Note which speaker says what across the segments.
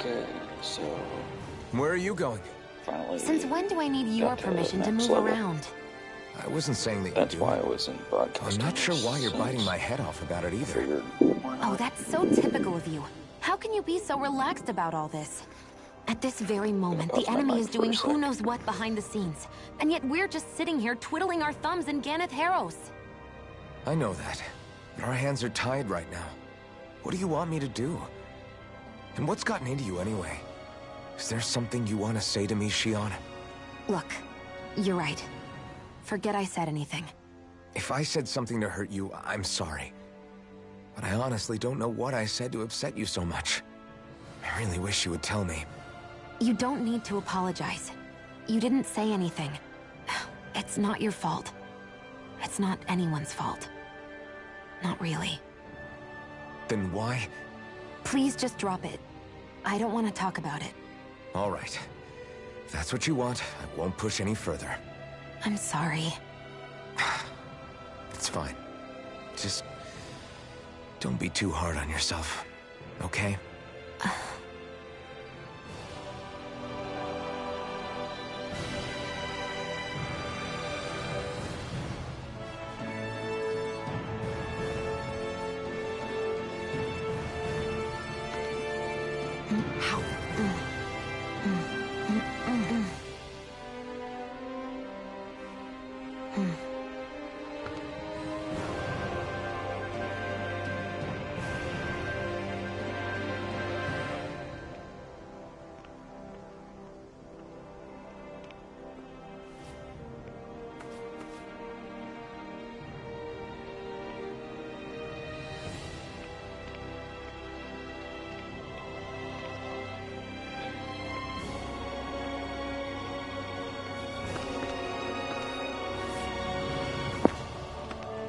Speaker 1: Okay, so
Speaker 2: Where are you going?
Speaker 1: finally.
Speaker 3: Since when do I need your
Speaker 1: got to
Speaker 3: permission to
Speaker 1: next
Speaker 3: move
Speaker 1: level.
Speaker 3: around?
Speaker 2: I wasn't saying that
Speaker 1: That's
Speaker 2: you do.
Speaker 1: why I wasn't
Speaker 2: I'm
Speaker 1: broadcasting.
Speaker 2: not sure why you're
Speaker 1: since
Speaker 2: biting my head off about it
Speaker 1: I
Speaker 2: either.
Speaker 1: figured, why
Speaker 3: Oh,
Speaker 1: not?
Speaker 3: that's so typical of you. How can you be so relaxed about all this? At this very moment, the
Speaker 1: Off my
Speaker 3: enemy
Speaker 1: mic
Speaker 3: is
Speaker 1: for
Speaker 3: doing
Speaker 1: a
Speaker 3: who
Speaker 1: sec.
Speaker 3: knows what behind the scenes. And yet we're just sitting here twiddling our thumbs in Ganeth Harros.
Speaker 2: I know that. But our hands are tied right now. What do you want me to do? And what's gotten into you anyway? Is there something you want to say to me, Shion?
Speaker 3: Look, you're right. Forget I said anything.
Speaker 2: If I said something to hurt you, I'm sorry. But I honestly don't know what I said to upset you so much. I really wish you would tell me.
Speaker 3: You don't need to apologize. You didn't say anything. It's not your fault. It's not anyone's fault. Not really.
Speaker 2: Then why?
Speaker 3: Please just drop it. I don't want to talk about it.
Speaker 2: All right. If that's what you want, I won't push any further.
Speaker 3: I'm sorry.
Speaker 2: It's fine. Just don't be too hard on yourself, okay?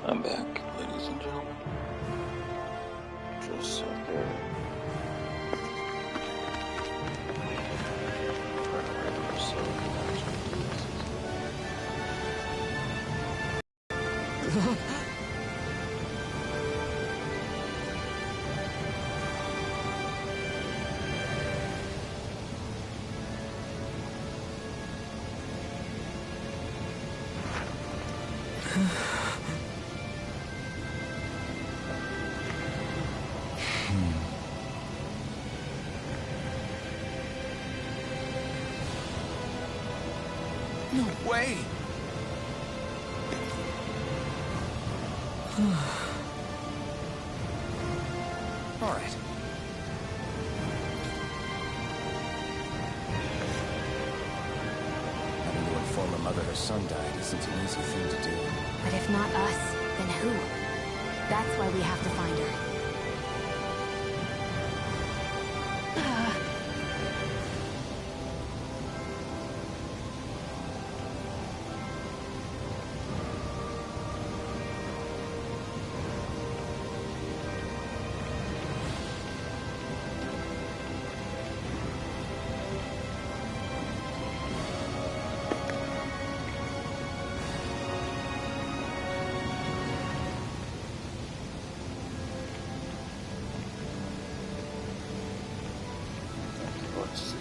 Speaker 1: I'm back, ladies and gentlemen. Just sat there.
Speaker 2: No way! All right. Having to inform a mother her son died isn't an easy thing to do.
Speaker 3: But if not us, then who? That's why we have to find her.
Speaker 1: Let's see.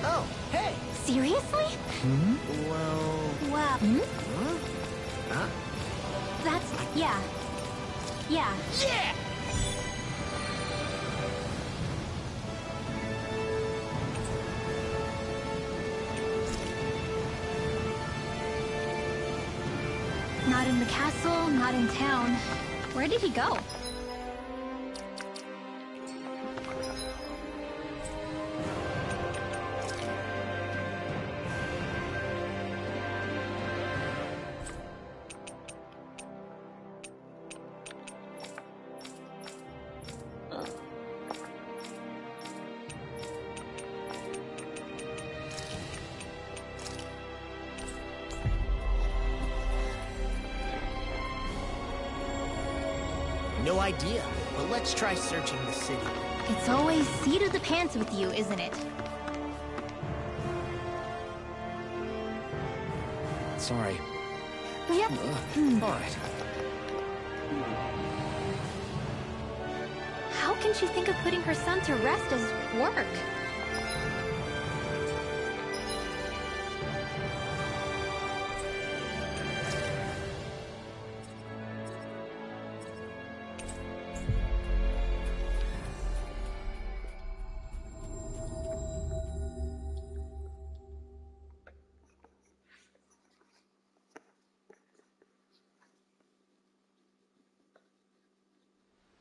Speaker 4: Oh, hey!
Speaker 3: Seriously?
Speaker 4: Well...
Speaker 3: Wow.
Speaker 4: Huh?
Speaker 3: That's... yeah. Yeah.
Speaker 4: Yeah!
Speaker 5: Not in the castle, not in town. Where did he go?
Speaker 4: No idea, but let's try searching the city.
Speaker 5: It's always seat of the pants with you, isn't it?
Speaker 2: Sorry.
Speaker 5: Yep.
Speaker 2: All right.
Speaker 5: How can she think of putting her son to rest as work?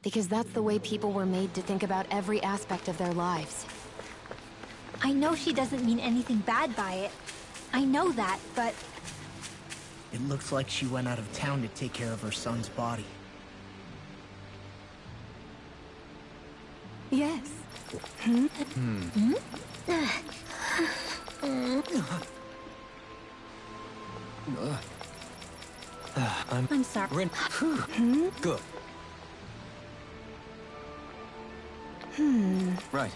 Speaker 3: Because that's the way people were made to think about every aspect of their lives.
Speaker 5: I know she doesn't mean anything bad by it. I know that, but...
Speaker 4: It looks like she went out of town to take care of her son's body.
Speaker 3: Yes.
Speaker 5: I'm sorry.
Speaker 2: Good. Right.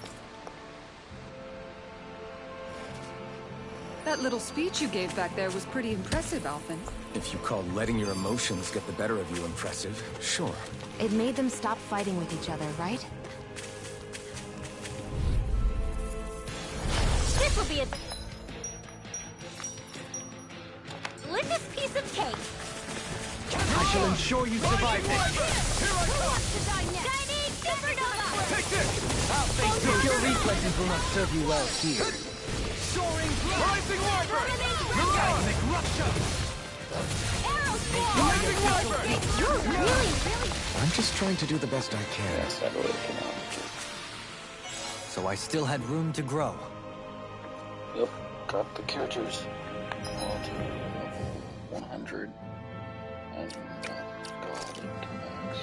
Speaker 6: That little speech you gave back there was pretty impressive, Alphen.
Speaker 2: If you call letting your emotions get the better of you impressive, sure.
Speaker 3: It made them stop fighting with each other, right?
Speaker 5: This will be a delicious piece of cake.
Speaker 7: I shall ensure you survive this.
Speaker 5: Who wants to die next? Shining supernova!
Speaker 7: Take this! Your reflexes will not serve you well here. Soaring rising wyvern! Cosmic rupture! Rising wyvern!
Speaker 5: You're really...
Speaker 2: I'm just trying to do the best I can.
Speaker 1: Yes, I really cannot.
Speaker 7: So I still had room to grow.
Speaker 1: Yep, got the characters all to level 100 and got God into max.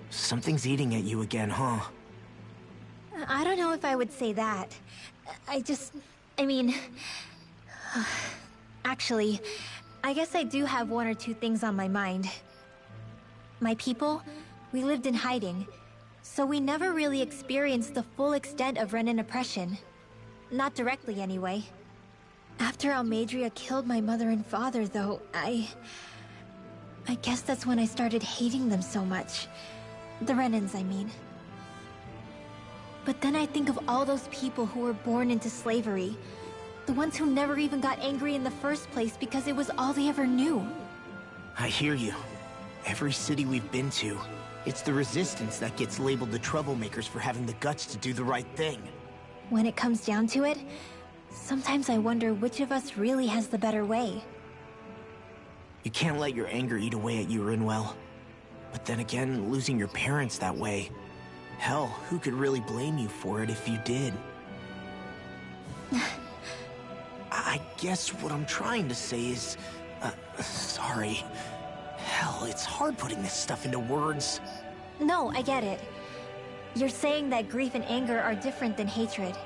Speaker 4: Something's eating at you again, huh?
Speaker 5: I don't know if I would say that. I mean... Actually, I guess I do have one or two things on my mind. My people, we lived in hiding, so we never really experienced the full extent of Renan oppression. Not directly, anyway. After Almeidrea killed my mother and father, though, I guess that's when I started hating them so much. The Renans, I mean. But then I think of all those people who were born into slavery. The ones who never even got angry in the first place because it was all they ever knew.
Speaker 4: I hear you. Every city we've been to, it's the Resistance that gets labeled the troublemakers for having the guts to do the right thing.
Speaker 5: When it comes down to it, sometimes I wonder which of us really has the better way.
Speaker 4: You can't let your anger eat away at you, Rinwell. But then again, losing your parents that way... Hell, who could really blame you for it if you did? I guess what I'm trying to say is... sorry. Hell, it's hard putting this stuff into words.
Speaker 5: No, I get it. You're saying that grief and anger are different than hatred.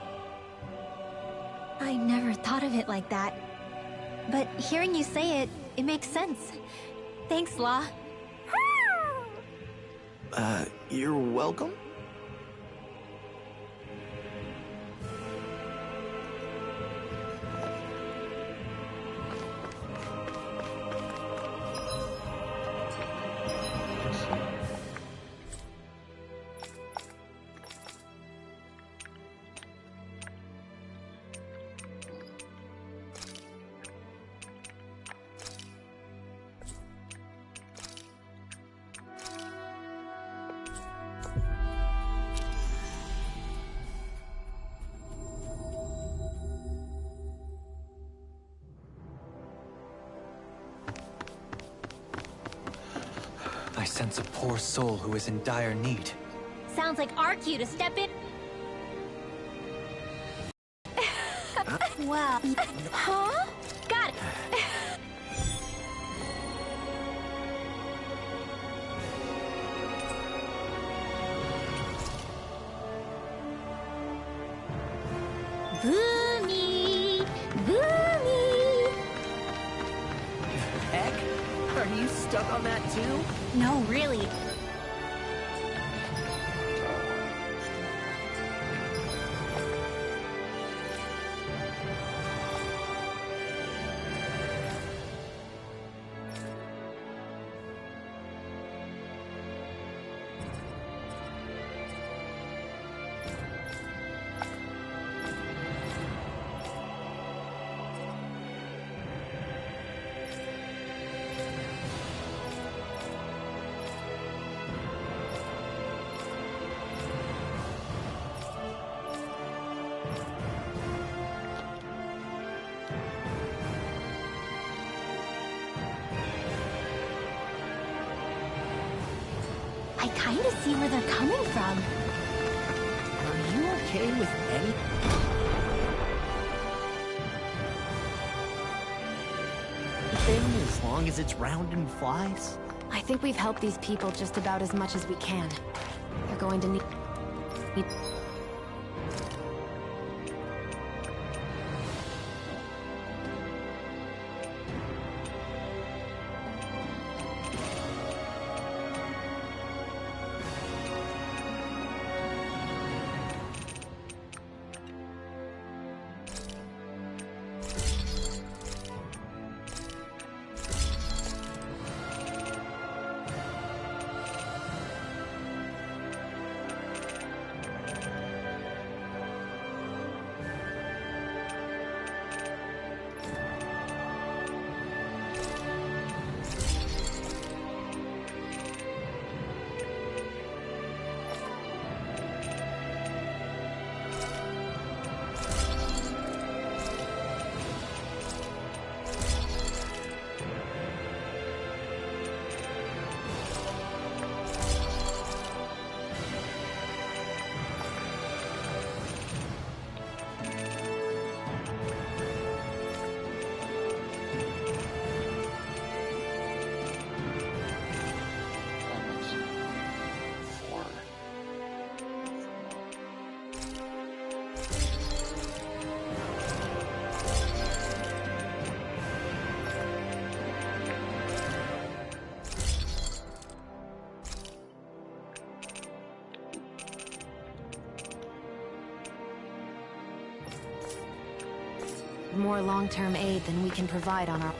Speaker 5: I never thought of it like that. But hearing you say it, it makes sense. Thanks, La.
Speaker 4: You're welcome?
Speaker 7: It's a poor soul who is in dire need.
Speaker 5: Sounds like our cue to step in. Well, huh? Got it. Boomy! Boomy!
Speaker 4: Heck? Are you stuck on that too?
Speaker 5: No, really. I kind of see where they're coming from.
Speaker 4: Are you okay with any... thing as long as it's round and flies?
Speaker 3: I think we've helped these people just about as much as we can. They're going to need... more long-term aid than we can provide on our...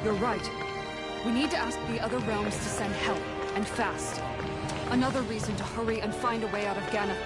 Speaker 6: You're right. We need to ask the other realms to send help, and fast. Another reason to hurry and find a way out of Ganath.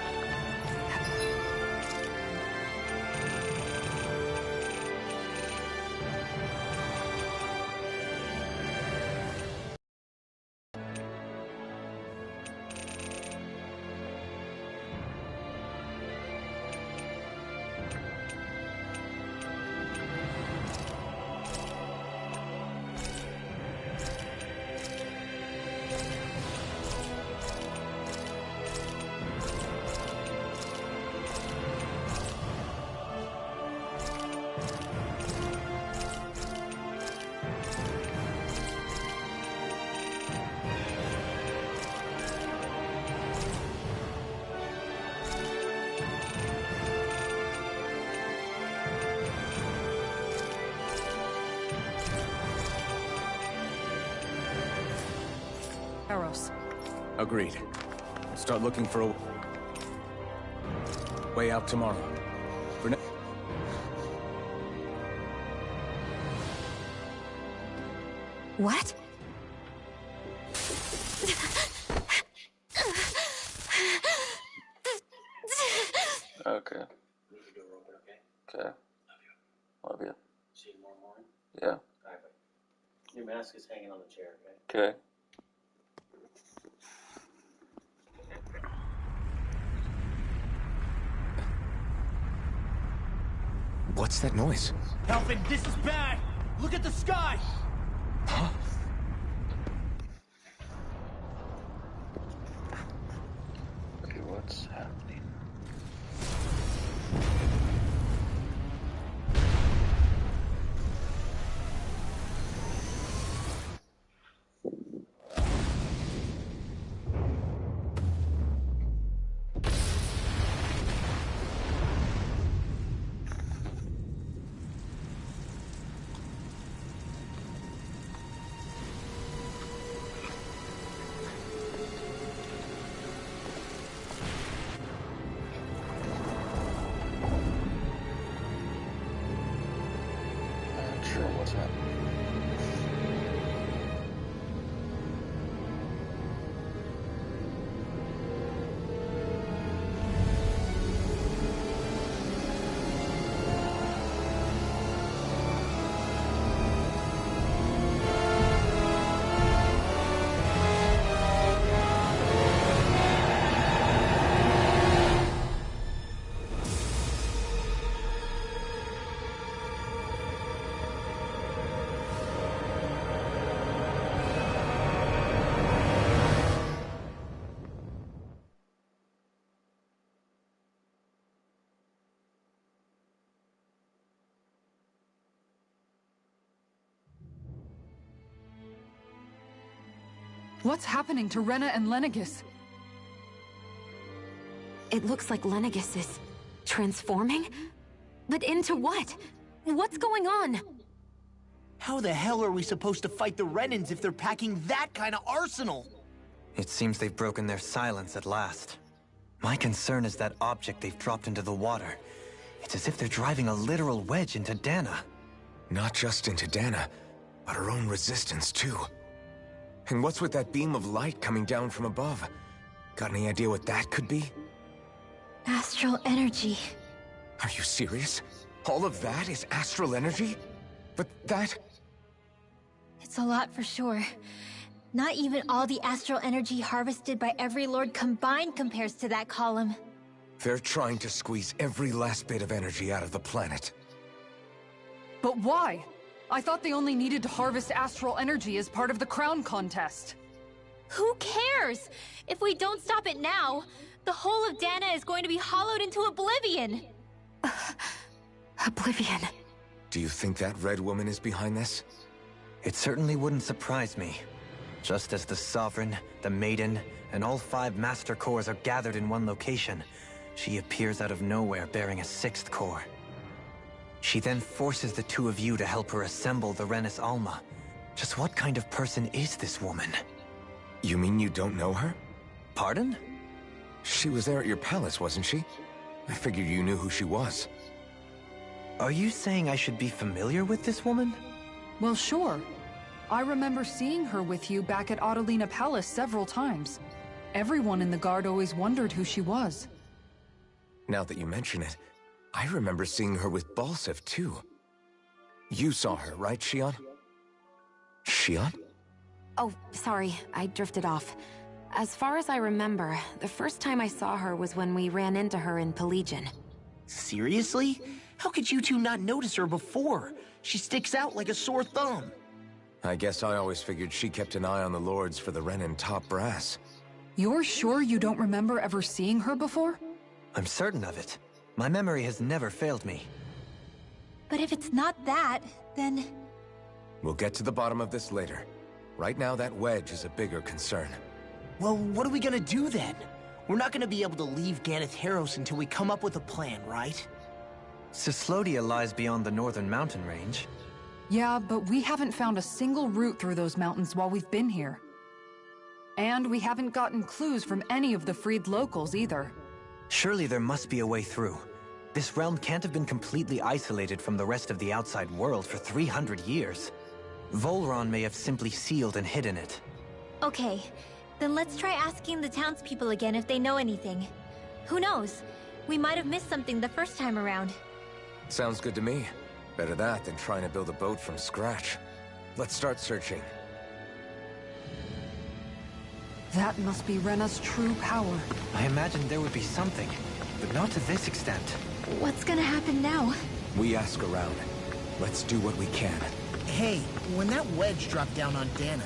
Speaker 6: Eros.
Speaker 2: Agreed. We'll start looking for a way out tomorrow. For now...
Speaker 3: What?
Speaker 1: Okay. Okay. Love you.
Speaker 8: See you tomorrow morning?
Speaker 1: Yeah.
Speaker 8: Alright, your mask is hanging on the chair, okay?
Speaker 1: Okay.
Speaker 2: What's that noise?
Speaker 7: Alvin, this is bad! Look at the sky!
Speaker 2: Huh?
Speaker 1: Okay, what's happening? Not sure what's happening.
Speaker 6: What's happening to Rena and Lenegis?
Speaker 3: It looks like Lenegis is transforming? But into what? What's going on?
Speaker 4: How the hell are we supposed to fight the Renans if they're packing that kind of arsenal?
Speaker 8: It seems they've broken their silence at last. My concern is that object they've dropped into the water. It's as if they're driving a literal wedge into Dana.
Speaker 2: Not just into Dana, but her own resistance too. And what's with that beam of light coming down from above? Got any idea what that could be?
Speaker 5: Astral energy.
Speaker 2: Are you serious? All of that is astral energy? But that...
Speaker 5: It's a lot for sure. Not even all the astral energy harvested by every lord combined compares to that column.
Speaker 2: They're trying to squeeze every last bit of energy out of the planet.
Speaker 6: But why? I thought they only needed to harvest astral energy as part of the crown contest.
Speaker 5: Who cares? If we don't stop it now, the whole of Dana is going to be hollowed into oblivion.
Speaker 3: Oblivion.
Speaker 2: Do you think that red woman is behind this?
Speaker 8: It certainly wouldn't surprise me. Just as the Sovereign, the Maiden, and all 5 Master Cores are gathered in one location, she appears out of nowhere bearing a 6th core. She then forces the 2 of you to help her assemble the Renis Alma. Just what kind of person is this woman?
Speaker 2: You mean you don't know her?
Speaker 8: Pardon?
Speaker 2: She was there at your palace, wasn't she? I figured you knew who she was.
Speaker 8: Are you saying I should be familiar with this woman?
Speaker 6: Well, sure. I remember seeing her with you back at Adelina Palace several times. Everyone in the guard always wondered who she was.
Speaker 2: Now that you mention it, I remember seeing her with Balseph, too. You saw her, right, Shion? Shion?
Speaker 3: Oh, sorry, I drifted off. As far as I remember, the first time I saw her was when we ran into her in Pelegion.
Speaker 4: Seriously? How could you two not notice her before? She sticks out like a sore thumb.
Speaker 2: I guess I always figured she kept an eye on the lords for the Renin top brass.
Speaker 6: You're sure you don't remember ever seeing her before?
Speaker 8: I'm certain of it. My memory has never failed me.
Speaker 5: But if it's not that, then...
Speaker 2: We'll get to the bottom of this later. Right now, that wedge is a bigger concern.
Speaker 4: Well, what are we gonna do then? We're not gonna be able to leave Ganeth Haros until we come up with a plan, right?
Speaker 8: Cyslodia lies beyond the northern mountain range.
Speaker 6: Yeah, but we haven't found a single route through those mountains while we've been here. And we haven't gotten clues from any of the freed locals either.
Speaker 8: Surely there must be a way through. This realm can't have been completely isolated from the rest of the outside world for 300 years. Volron may have simply sealed and hidden it.
Speaker 5: Okay, then let's try asking the townspeople again if they know anything. Who knows? We might have missed something the first time around.
Speaker 2: Sounds good to me. Better that than trying to build a boat from scratch. Let's start searching.
Speaker 6: That must be Rena's true power.
Speaker 8: I imagined there would be something, but not to this extent.
Speaker 5: What's gonna happen now?
Speaker 2: We ask around. Let's do what we can.
Speaker 9: Hey, when that wedge dropped down on Dana,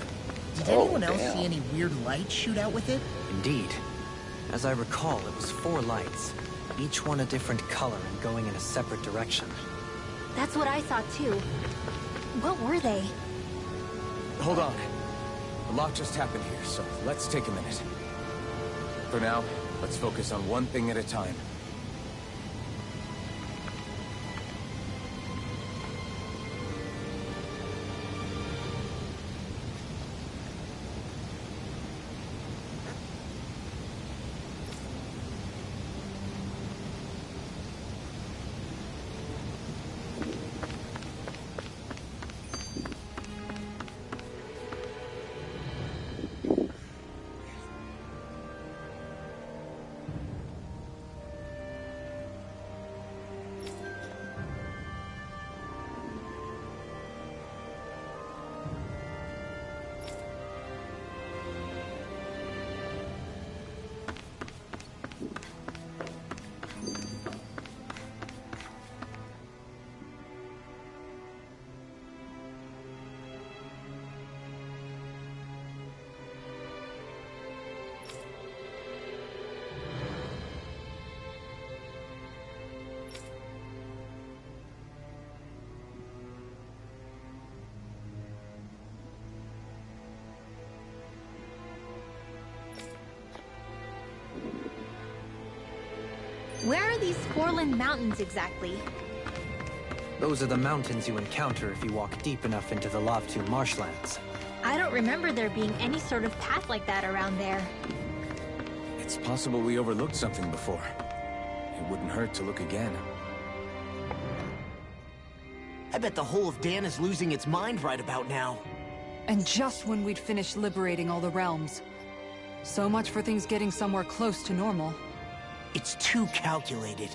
Speaker 9: did
Speaker 1: Oh,
Speaker 9: anyone else
Speaker 1: damn.
Speaker 9: see any weird lights shoot out with it?
Speaker 8: Indeed. As I recall, it was 4 lights, each one a different color and going in a separate direction.
Speaker 5: That's what I saw too. What were they?
Speaker 2: Hold on. A lot just happened here, so let's take a minute. For now, let's focus on one thing at a time.
Speaker 5: Where are these Forland Mountains exactly?
Speaker 8: Those are the mountains you encounter if you walk deep enough into the Lavtu marshlands.
Speaker 5: I don't remember there being any sort of path like that around there.
Speaker 2: It's possible we overlooked something before. It wouldn't hurt to look again.
Speaker 4: I bet the whole of Dan is losing its mind right about now.
Speaker 6: And just when we'd finished liberating all the realms. So much for things getting somewhere close to normal.
Speaker 4: It's too calculated.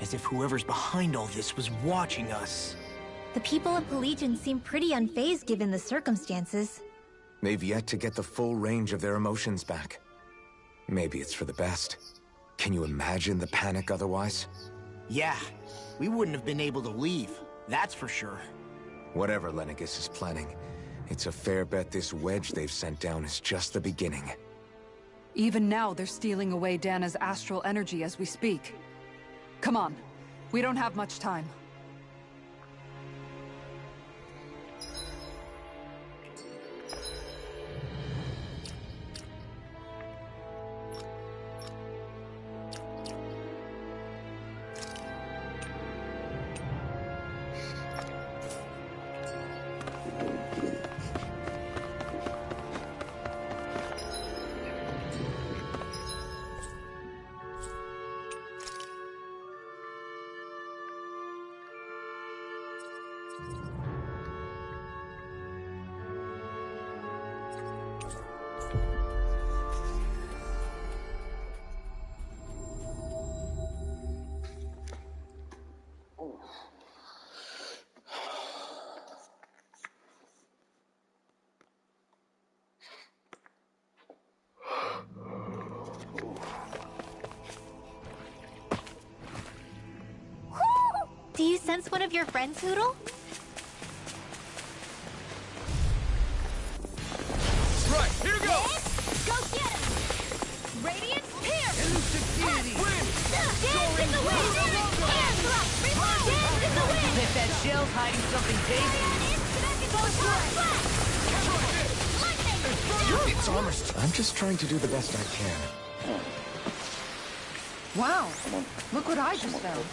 Speaker 4: As if whoever's behind all this was watching us.
Speaker 5: The people of Pelegion seem pretty unfazed given the circumstances.
Speaker 2: They've yet to get the full range of their emotions back. Maybe it's for the best. Can you imagine the panic otherwise?
Speaker 4: Yeah, we wouldn't have been able to leave. That's for sure.
Speaker 2: Whatever Lenegis is planning, it's a fair bet this wedge they've sent down is just the beginning.
Speaker 6: Even now, they're stealing away Dana's astral energy as we speak. Come on. We don't have much time.
Speaker 5: Do you sense one of your friends, Hoodle?
Speaker 7: Right, here goes!
Speaker 5: Go get him! Radiance, here!
Speaker 7: Elucidity!
Speaker 5: Dance in the wind! Air thrust! Dance in the wind!
Speaker 7: If that shell's hiding something tasty.
Speaker 2: It's almost... I'm just trying to do the best I can.
Speaker 6: Wow! Look what I just found.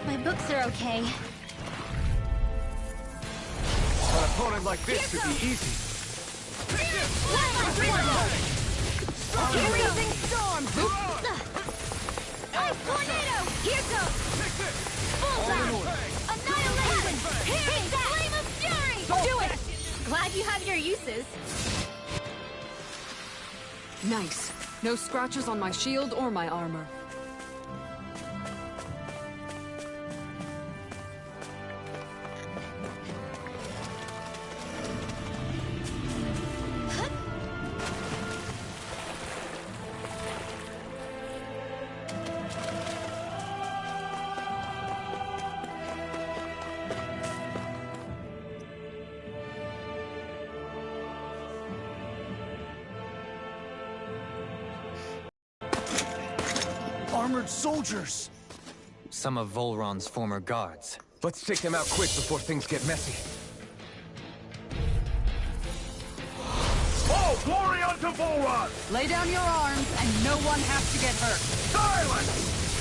Speaker 5: My books are okay.
Speaker 2: opponent like this should be easy.
Speaker 3: Freezing storm! Ice tornado! Here goes! Bullseye! Annihilation! Hit that! Flame of fury! Do it! Glad you have your uses.
Speaker 6: Nice. No scratches on my shield or my armor.
Speaker 9: Armored soldiers!
Speaker 8: Some of Volron's former guards.
Speaker 2: Let's take them out quick before things get messy.
Speaker 7: Oh, glory unto Volron!
Speaker 6: Lay down your arms, and no one has to get hurt.
Speaker 7: Silence!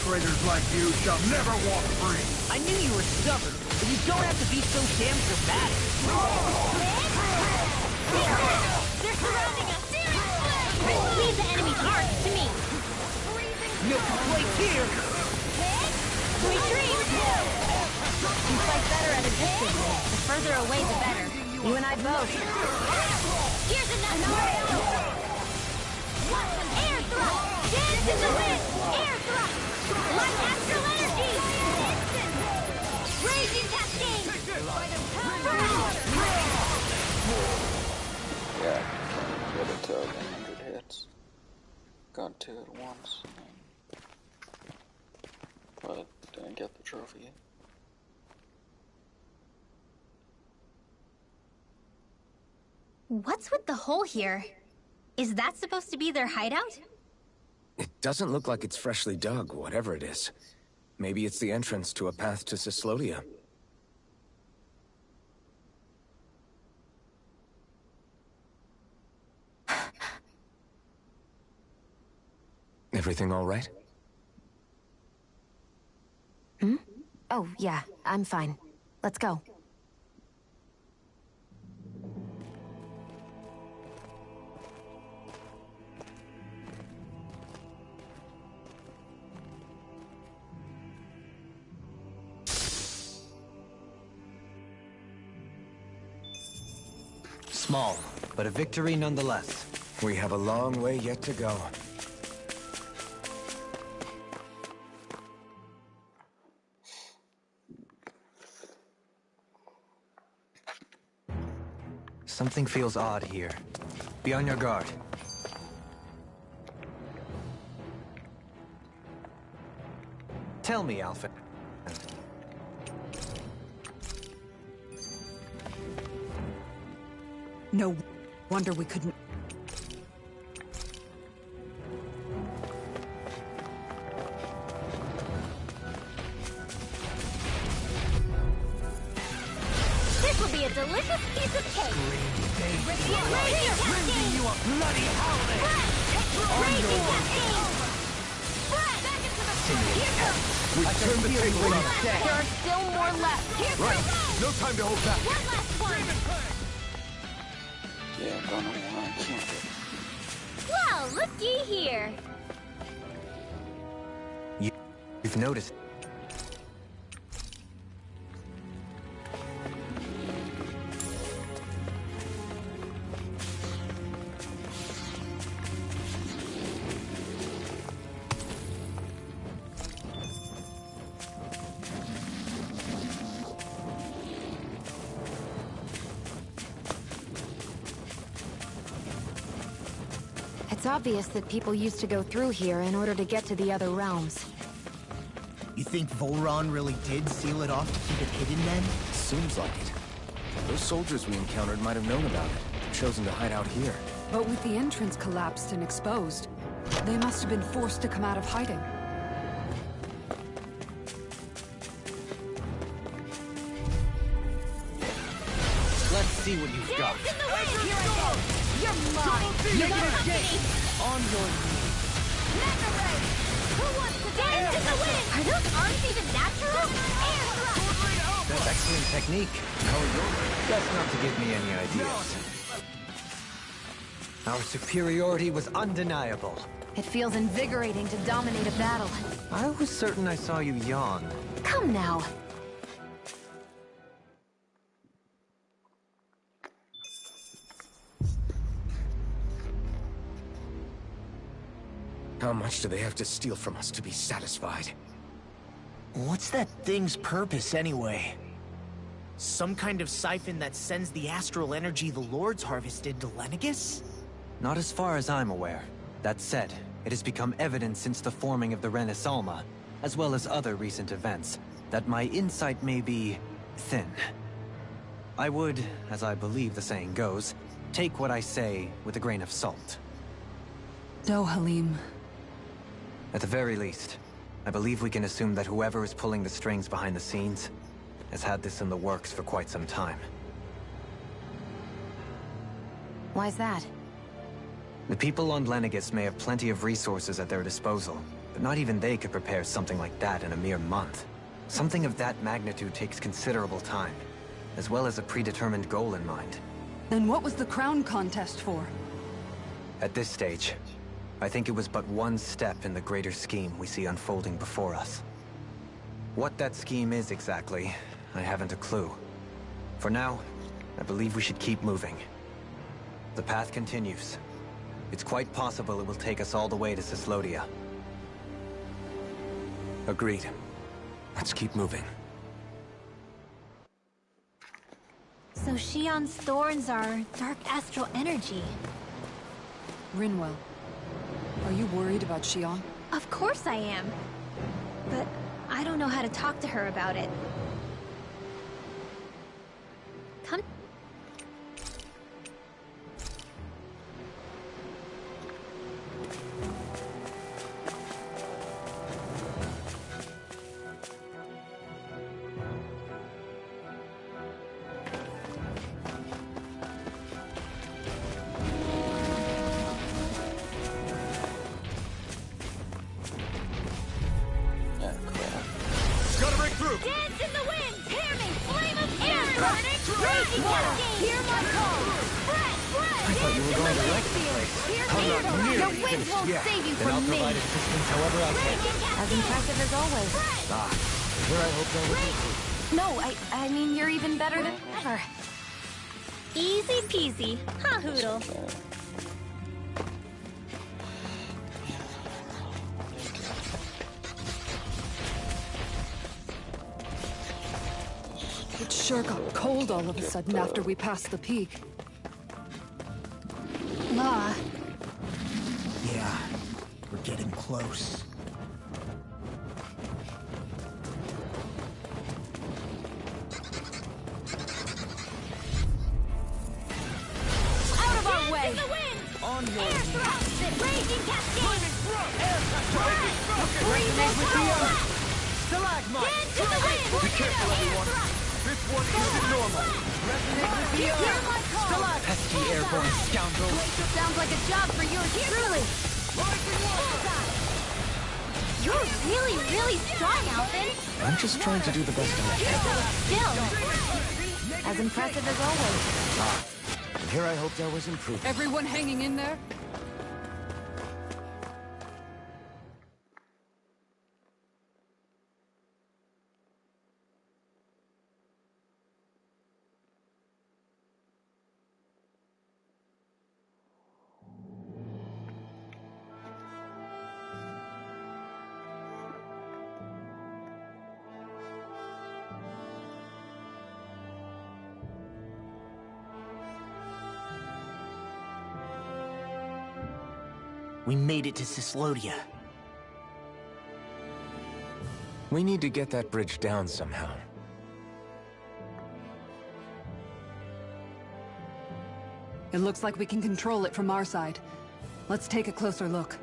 Speaker 7: Traitors like you shall never walk free.
Speaker 10: I knew you were stubborn, but you don't have to be so damn dramatic.
Speaker 3: They're surrounding us! Leave the enemy guards to me!
Speaker 10: No complaints here!
Speaker 3: Sweet dreams! You fight better at a distance. The further away, the better. You and I both. Here's another! Air thrust! Dance in the wind! Air thrust! Light astral energy! Raging cascade!
Speaker 1: Yeah, get it to 100 hits. Got 2 at once. But didn't get the trophy.
Speaker 5: What's with the hole here? Is that supposed to be their hideout?
Speaker 2: It doesn't look like it's freshly dug, whatever it is. Maybe it's the entrance to a path to Cyslodia. Everything all right?
Speaker 3: Hmm? Oh, yeah, I'm fine. Let's go.
Speaker 8: Small, but a victory nonetheless.
Speaker 2: We have a long way yet to go.
Speaker 8: Something feels odd here. Be on your guard. Tell me, Alpha.
Speaker 6: No wonder we couldn't...
Speaker 3: This will be a delicious piece of cake!
Speaker 7: Bringing you a bloody holiday!
Speaker 3: Raging cascade! Brett! Back into the front! Here goes!
Speaker 2: We've turned the table on.
Speaker 3: There are still more left! Here
Speaker 2: Right!
Speaker 3: goes!
Speaker 2: No time to hold back!
Speaker 3: One last one!
Speaker 1: Yeah, don't know why I can't get it.
Speaker 3: Well, looky here!
Speaker 8: You've noticed.
Speaker 3: It's obvious that people used to go through here in order to get to the other realms.
Speaker 9: You think Volron really did seal it off to keep it hidden then?
Speaker 2: Seems like it. Those soldiers we encountered might have known about it, chosen to hide out here.
Speaker 6: But with the entrance collapsed and exposed, they must have been forced to come out of hiding.
Speaker 10: Let's see what you've got.
Speaker 3: Dance in the wind! Here I go! You're mine! You got company!
Speaker 10: On your knees.
Speaker 3: Mega Ray! Who wants to dance in the wind? Are those arms even natural? Air thrust!
Speaker 2: That's
Speaker 8: excellent technique. Best not to give me any ideas. Our superiority was undeniable.
Speaker 3: It feels invigorating to dominate a battle.
Speaker 8: I was certain I saw you yawn.
Speaker 3: Come now.
Speaker 2: How much do they have to steal from us to be satisfied?
Speaker 4: What's that thing's purpose, anyway? Some kind of siphon that sends the astral energy the Lords harvested to Lenegis?
Speaker 8: Not as far as I'm aware. That said, it has become evident since the forming of the Renaissance, as well as other recent events, that my insight may be thin. I would, as I believe the saying goes, take what I say with a grain of salt.
Speaker 6: Dohalim.
Speaker 8: At the very least, I believe we can assume that whoever is pulling the strings behind the scenes has had this in the works for quite some time.
Speaker 3: Why's that?
Speaker 8: The people on Lenegis may have plenty of resources at their disposal, but not even they could prepare something like that in a mere month. Something of that magnitude takes considerable time, as well as a predetermined goal in mind.
Speaker 6: Then what was the crown contest for?
Speaker 8: At this stage, I think it was but one step in the greater scheme we see unfolding before us. What that scheme is exactly, I haven't a clue. For now, I believe we should keep moving. The path continues. It's quite possible it will take us all the way to Cyslodia.
Speaker 2: Agreed. Let's keep moving.
Speaker 5: So Shion's thorns are dark astral energy.
Speaker 6: Rinwell. Are you worried about Shion?
Speaker 5: Of course I am. But I don't know how to talk to her about it. Come.
Speaker 11: Dance in the wind! Hear me! Flame of air burning! Raging cascade! Hear my call! Spread!
Speaker 8: I thought you were going to wreck the place.
Speaker 2: I'm not nearly
Speaker 5: Your wings
Speaker 2: finished
Speaker 5: won't
Speaker 2: yet.
Speaker 5: save you
Speaker 8: Then I'll
Speaker 5: from me!
Speaker 8: provide assistance however I can.
Speaker 3: As impressive as always.
Speaker 2: Ah, here I hope that was
Speaker 3: No, I mean, you're even better than ever.
Speaker 5: Easy peasy. Ha hoodle.
Speaker 6: It sure got cold all of a sudden after we passed the peak.
Speaker 5: La.
Speaker 4: Yeah, we're getting close.
Speaker 11: Out of our way!
Speaker 4: On your
Speaker 11: Air thrust! Raging cascade!
Speaker 7: Stalagmite!
Speaker 11: Dance in the wind!
Speaker 7: Be careful, everyone. This one isn't normal. Resonate with the
Speaker 11: Hear
Speaker 7: earth.
Speaker 11: my call!
Speaker 8: Pesky airborne scoundrel.
Speaker 3: Sounds like a job for yours truly.
Speaker 5: You're really, really strong, Alvin.
Speaker 2: I'm just trying to do the best I can.
Speaker 5: Still.
Speaker 3: As impressive as always.
Speaker 2: And here I hoped I was improving.
Speaker 6: Everyone hanging in there?
Speaker 4: We made it to Cyslodia.
Speaker 2: We need to get that bridge down somehow.
Speaker 6: It looks like we can control it from our side. Let's take a closer look.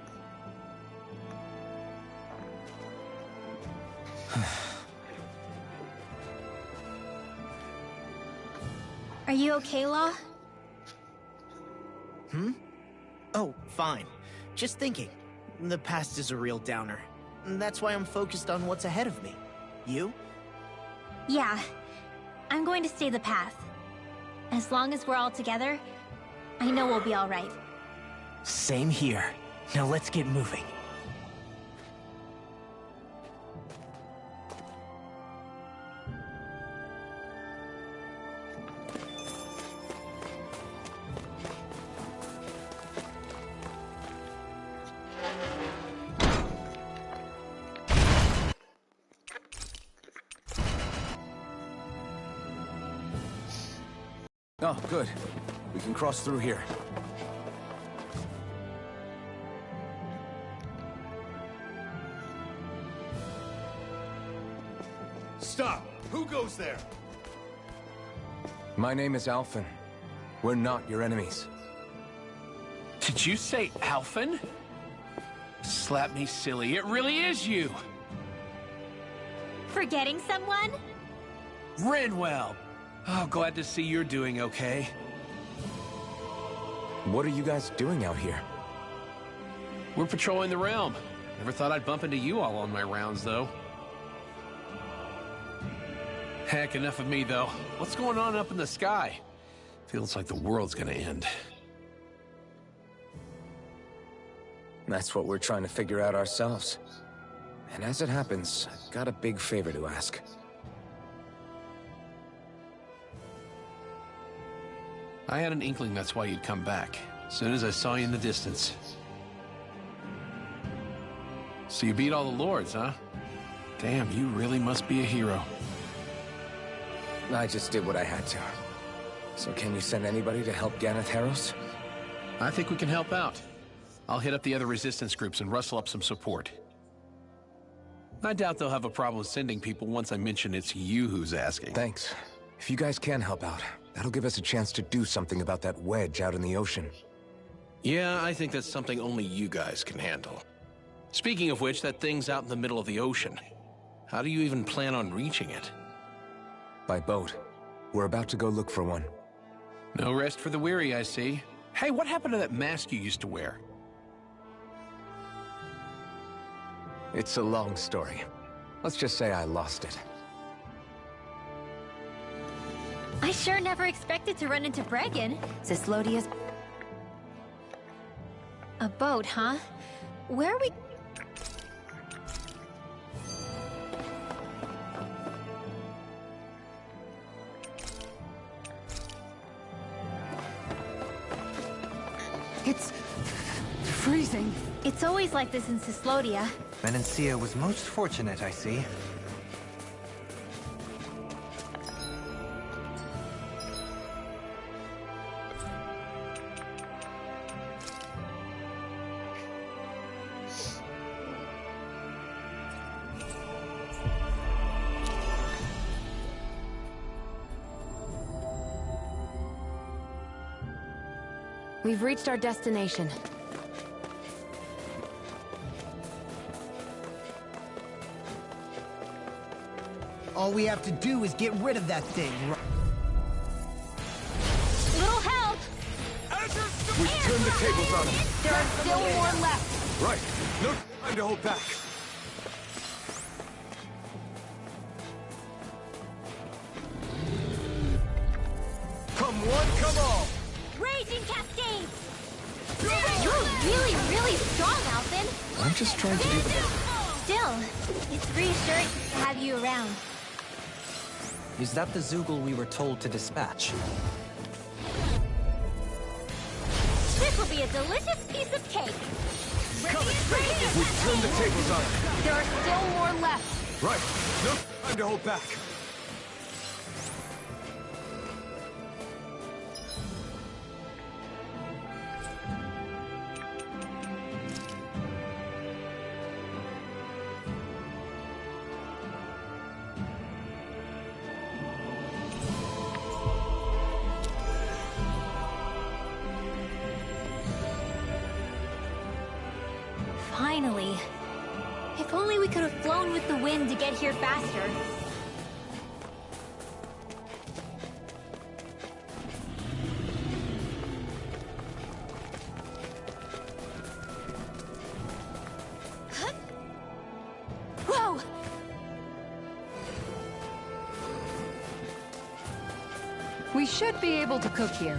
Speaker 5: Are you okay, Law?
Speaker 4: Oh, fine. Just thinking. The past is a real downer. That's why I'm focused on what's ahead of me. You?
Speaker 5: Yeah. I'm going to stay the path. As long as we're all together, I know we'll be all right.
Speaker 4: Same here. Now let's get moving.
Speaker 2: Oh, good. We can cross through here.
Speaker 12: Stop! Who goes there?
Speaker 2: My name is Alphen. We're not your enemies.
Speaker 13: Did you say Alphen? Slap me silly, it really is you!
Speaker 5: Forgetting someone?
Speaker 13: Rinwell! Oh, glad to see you're doing okay.
Speaker 2: What are you guys doing out here?
Speaker 13: We're patrolling the realm. Never thought I'd bump into you all on my rounds, though. Heck, enough of me, though. What's going on up in the sky? Feels like the world's gonna end.
Speaker 2: That's what we're trying to figure out ourselves. And as it happens, I've got a big favor to ask.
Speaker 13: I had an inkling that's why you'd come back, as soon as I saw you in the distance. So you beat all the lords, huh? Damn, you really must be a hero.
Speaker 2: I just did what I had to. So can you send anybody to help Ganeth Heros?
Speaker 13: I think we can help out. I'll hit up the other resistance groups and rustle up some support. I doubt they'll have a problem sending people once I mention it's you who's asking.
Speaker 2: Thanks. If you guys can help out, that'll give us a chance to do something about that wedge out in the ocean.
Speaker 13: Yeah, I think that's something only you guys can handle. Speaking of which, that thing's out in the middle of the ocean. How do you even plan on reaching it?
Speaker 2: By boat. We're about to go look for one.
Speaker 13: No rest for the weary, I see. Hey, what happened to that mask you used to wear?
Speaker 2: It's a long story. Let's just say I lost it.
Speaker 5: I sure never expected to run into Bregan.
Speaker 3: Cyslodia's...
Speaker 5: A boat, huh? Where are we...
Speaker 6: It's... freezing.
Speaker 5: It's always like this in Cyslodia.
Speaker 8: Menancia was most fortunate, I see.
Speaker 3: We've reached our destination.
Speaker 9: All we have to do is get rid of that thing.
Speaker 11: Little help!
Speaker 2: We turned the tables on him.
Speaker 3: There are still more left.
Speaker 2: Right. No time to hold back. Come one, come all.
Speaker 11: Raging Cascade!
Speaker 5: You're really, really strong, Alphen.
Speaker 2: I'm just trying to do the best.
Speaker 5: Still, it's reassuring to have you around.
Speaker 8: Is that the Zoogle we were told to dispatch?
Speaker 11: This will be a delicious piece of cake!
Speaker 2: We turned the tables on him.
Speaker 3: There are still more left.
Speaker 2: Right. No time to hold back.
Speaker 5: Finally. If only we could have flown with the wind to get here faster. Whoa!
Speaker 6: We should be able to cook here.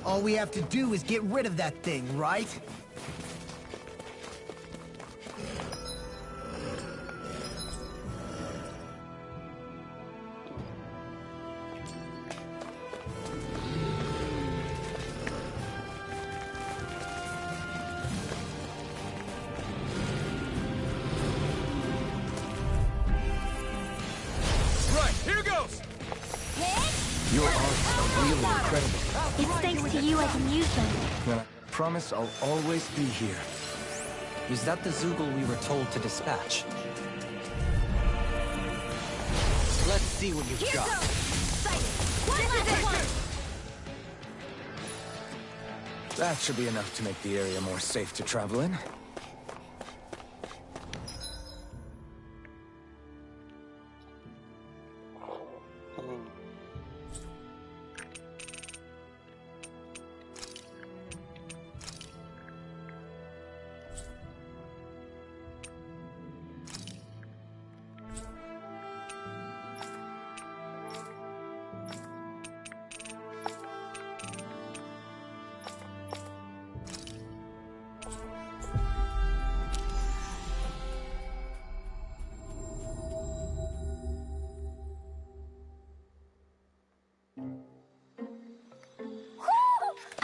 Speaker 9: All we have to do is get rid of that thing, right?
Speaker 2: Right, here goes! Your arts are really incredible.
Speaker 5: It's thanks to you I can use them.
Speaker 2: Then I promise I'll always be here.
Speaker 8: Is that the Zoogle we were told to dispatch?
Speaker 9: Let's see what you've got.
Speaker 2: That should be enough to make the area more safe to travel in.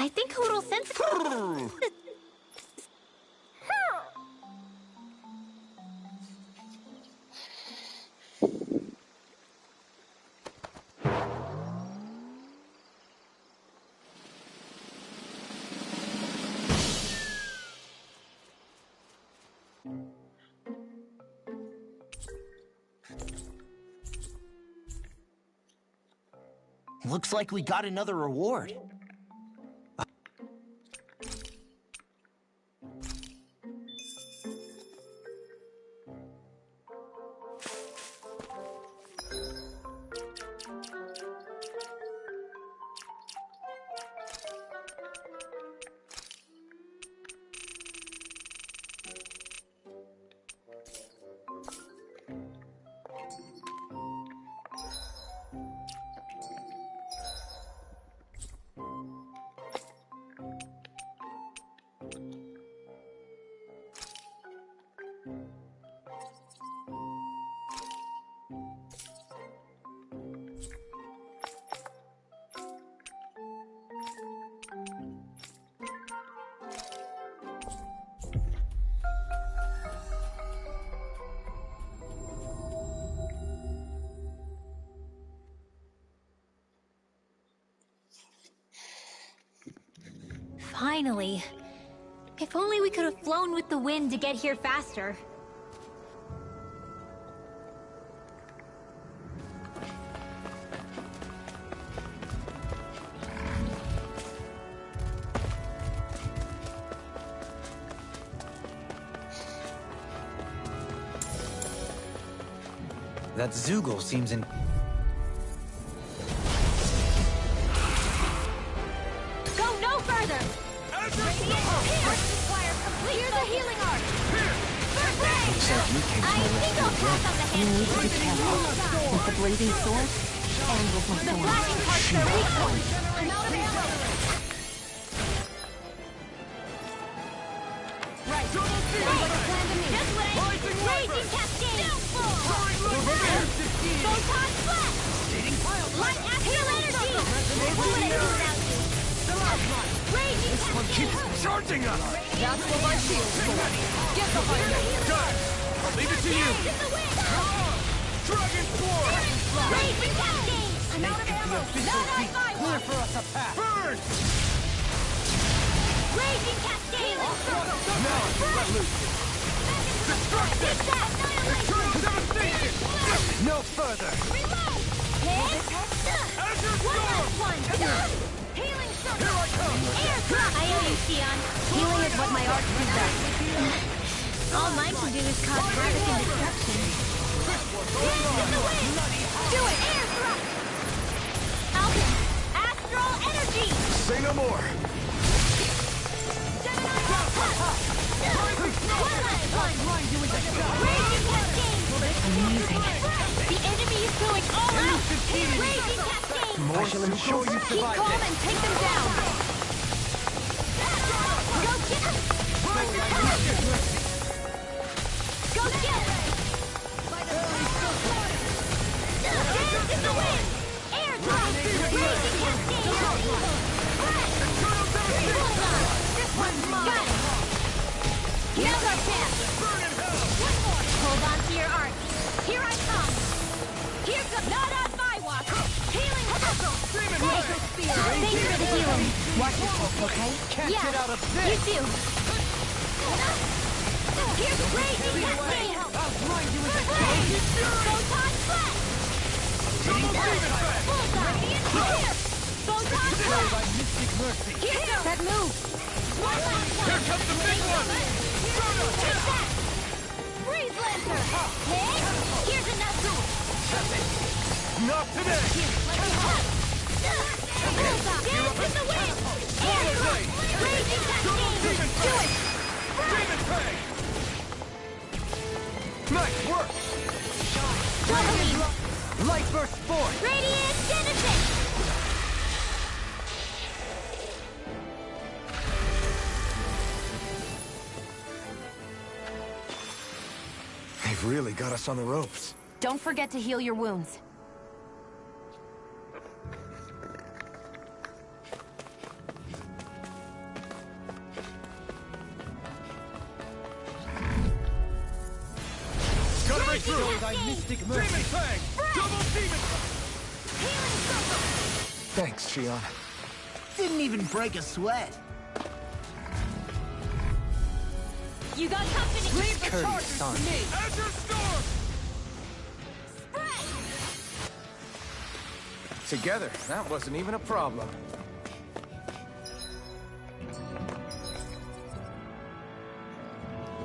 Speaker 5: I think Hootle senses.
Speaker 9: Looks like we got another reward.
Speaker 5: Finally. If only we could have flown with the wind to get here faster.
Speaker 8: That Zoogle seems in...
Speaker 5: Go no further! Here's a healing arc!
Speaker 2: Looks like you came to
Speaker 5: I
Speaker 2: my
Speaker 5: think I'll pass on the
Speaker 3: You
Speaker 5: hand.
Speaker 3: need to be careful. With the blazing sword, and with my
Speaker 5: The
Speaker 3: sword.
Speaker 5: flashing part's their weak point. I'm out of ammo. Right. This way! Raging cascade! Photon flash! Light astral energy! What would I do without you? Raging cascade!
Speaker 7: Charging us!
Speaker 6: That's what my shield's for. Get behind me!
Speaker 7: Got it! I'll leave it to you! Dragon Sword!
Speaker 5: Raging cascade! I'm out of ammo! Not on my
Speaker 7: Clear for us a path! Burn!
Speaker 5: Raging cascade!
Speaker 7: Now I can let loose! Destruction! Devastation! No further!
Speaker 5: Reload! Hit!
Speaker 7: Azure
Speaker 5: One
Speaker 7: Storm!
Speaker 5: last one! Healing circle!
Speaker 7: Here I come!
Speaker 5: Air drop! I owe you, Xion. Healing is what my art do best. All mine can do is cause havoc and destruction. Dance in the wind! Do it! Air thrust! Alvin! Astral energy!
Speaker 2: Say no more!
Speaker 5: One last one! Raging cascade!
Speaker 3: Amazing.
Speaker 5: The enemy is going all out! Raging cascade!
Speaker 2: More
Speaker 7: I shall ensure you
Speaker 5: Keep
Speaker 7: survive
Speaker 5: calm
Speaker 7: this!
Speaker 5: and take them down! Go get them! Go get them! Dance in the wind! Air drop! Raging cascade! Bullseye! This one's mine! Got it! Now's our chance! Hold on to your arc! Here I come! Here comes... Not on my watch! Healing circle! Sacred spear! Thanks for the healing!
Speaker 6: Watch yourself, okay?
Speaker 7: Can't
Speaker 5: Yeah,
Speaker 7: get out of
Speaker 5: you
Speaker 7: this!
Speaker 5: too! Here's raging cascade!
Speaker 7: I'll grind you into
Speaker 5: Photon flash! Bullseye! Here! Photon flash!
Speaker 7: by mystic mercy!
Speaker 5: Here goes! That move! One last one!
Speaker 7: Here comes the big one!
Speaker 5: Take that! Freeze Lancer! Hey! Here's another!
Speaker 7: Not today!
Speaker 5: Bullseye! Dance in the wind! Air drop! Raging cascade! Do it!
Speaker 7: Demon Fang! Nice work!
Speaker 5: Double beam!
Speaker 7: Light burst forth!
Speaker 5: Radiant Genesis!
Speaker 2: They've really got us on the ropes.
Speaker 3: Don't forget to heal your wounds.
Speaker 7: Gotta break through! Show thy mystic mercy! Demon Fang! Double Demon!
Speaker 5: Healing circle!
Speaker 2: Thanks, Xion.
Speaker 10: Didn't even break a sweat.
Speaker 5: You got company!
Speaker 10: Leave the charges to me!
Speaker 7: Azure Storm!
Speaker 2: Together, that wasn't even a problem.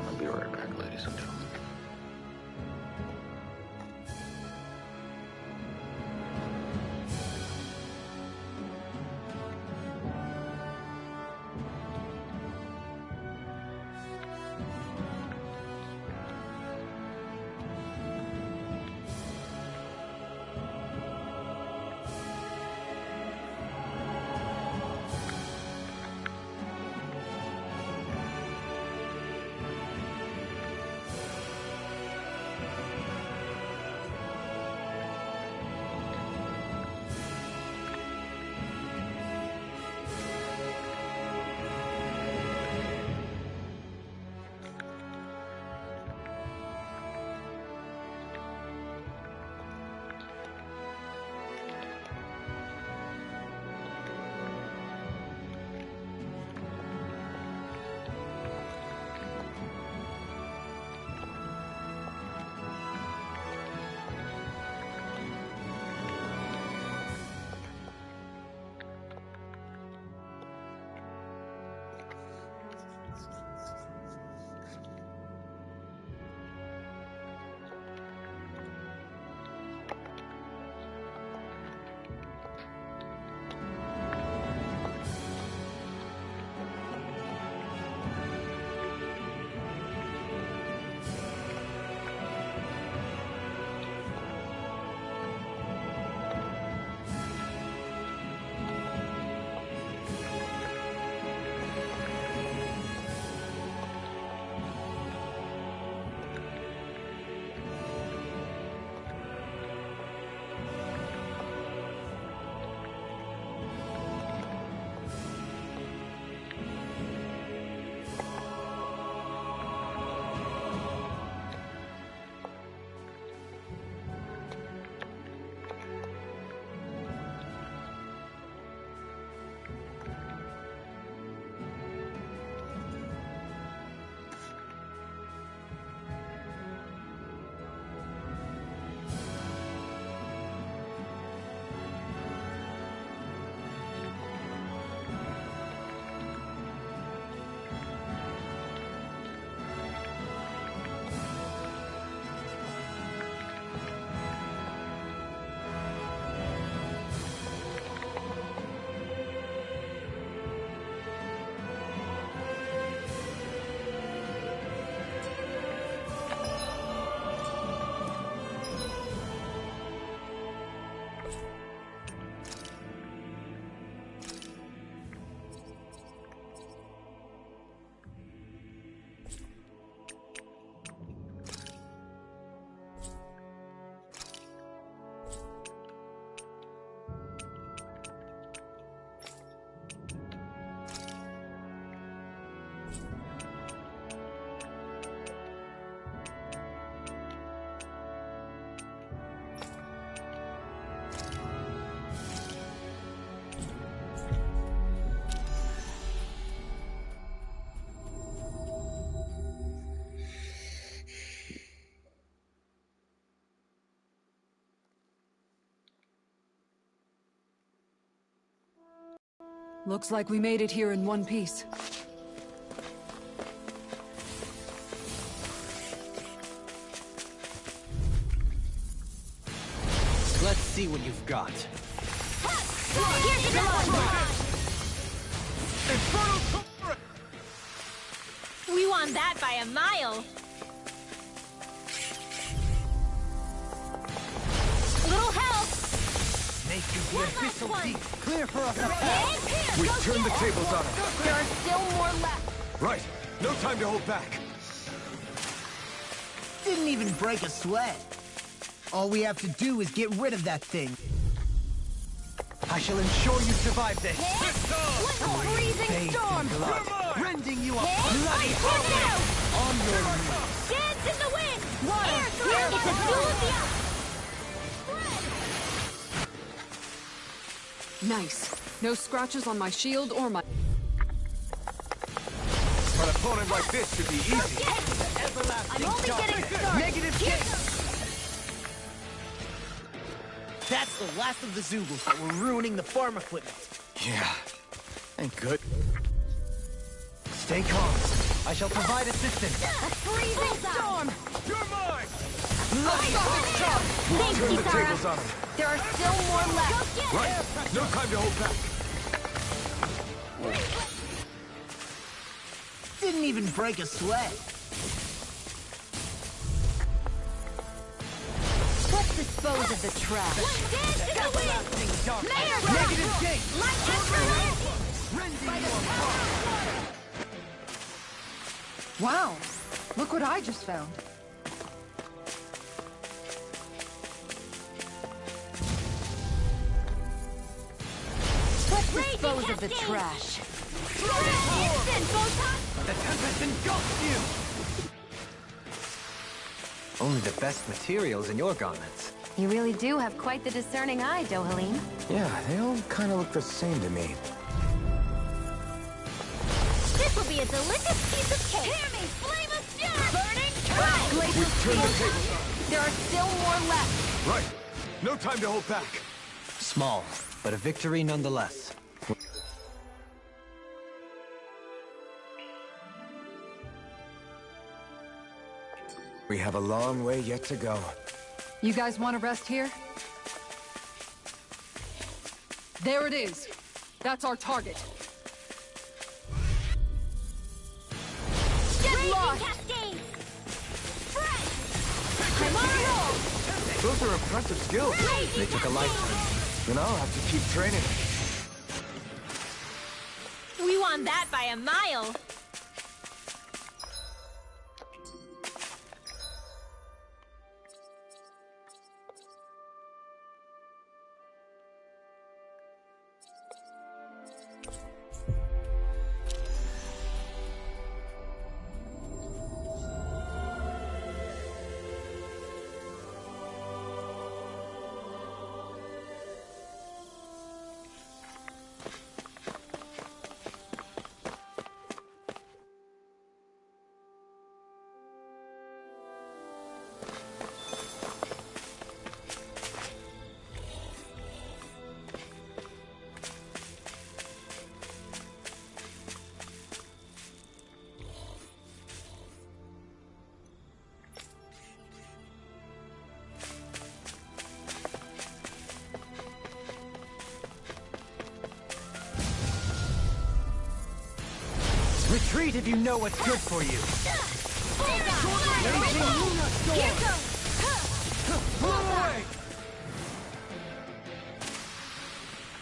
Speaker 1: I'll be right back, ladies and gentlemen.
Speaker 6: Looks like we made it here in one piece.
Speaker 9: Let's see what you've got.
Speaker 11: Here's another one! We won that by a mile! Little help!
Speaker 9: Make you the official deep. Clear for us.
Speaker 2: We turned the tables on him.
Speaker 11: There are still more left.
Speaker 2: Right. No time to hold back.
Speaker 9: Didn't even break a sweat. All we have to do is get rid of that thing. I shall ensure you survive this.
Speaker 11: What a freezing storm!
Speaker 9: Rending you up.
Speaker 11: Bloody
Speaker 9: hell! On your knees.
Speaker 11: Dance in the wind! Water! Here, it's a duel of the ice!
Speaker 6: Nice. No scratches on my shield or my...
Speaker 2: An opponent like this should be easy.
Speaker 11: I'm only getting started!
Speaker 9: Negative kick! That's the last of the Zoobles that were ruining the farm equipment.
Speaker 2: Yeah. Ain't good.
Speaker 8: Stay calm. I shall provide assistance.
Speaker 11: A freezing storm!
Speaker 12: You're mine!
Speaker 11: Thanks,
Speaker 2: Turn the
Speaker 11: Kisara.
Speaker 2: tables on him.
Speaker 11: There are still more left.
Speaker 2: Right. No time to hold back.
Speaker 9: Didn't even break a sweat.
Speaker 11: Let's dispose of the trash. Dance in the wind! Mayor!
Speaker 9: Negative kick!
Speaker 11: Light after
Speaker 6: Wow! Look what I just found.
Speaker 11: Let's dispose of the trash. Instant, Photon!
Speaker 8: The Tempest engulfs you! Only the best materials in your garments.
Speaker 3: You really do have quite the discerning eye, Dohalim.
Speaker 2: Yeah, they all kind of look the same to me.
Speaker 11: This will be a delicious piece of cake! Hear me, flame of fury! Burning time!
Speaker 2: We turned the tables on.
Speaker 11: There are still more left!
Speaker 2: Right. No time to hold back.
Speaker 8: Small, but a victory nonetheless.
Speaker 2: We have a long way yet to go.
Speaker 6: You guys want to rest here? There it is. That's our target.
Speaker 11: Get lost! I'm on a roll!
Speaker 2: Those are impressive skills.
Speaker 8: They took a lifetime.
Speaker 2: Then I'll have to keep training.
Speaker 11: We won that by a mile!
Speaker 8: Retreat if you know what's good for you.
Speaker 11: Here goes!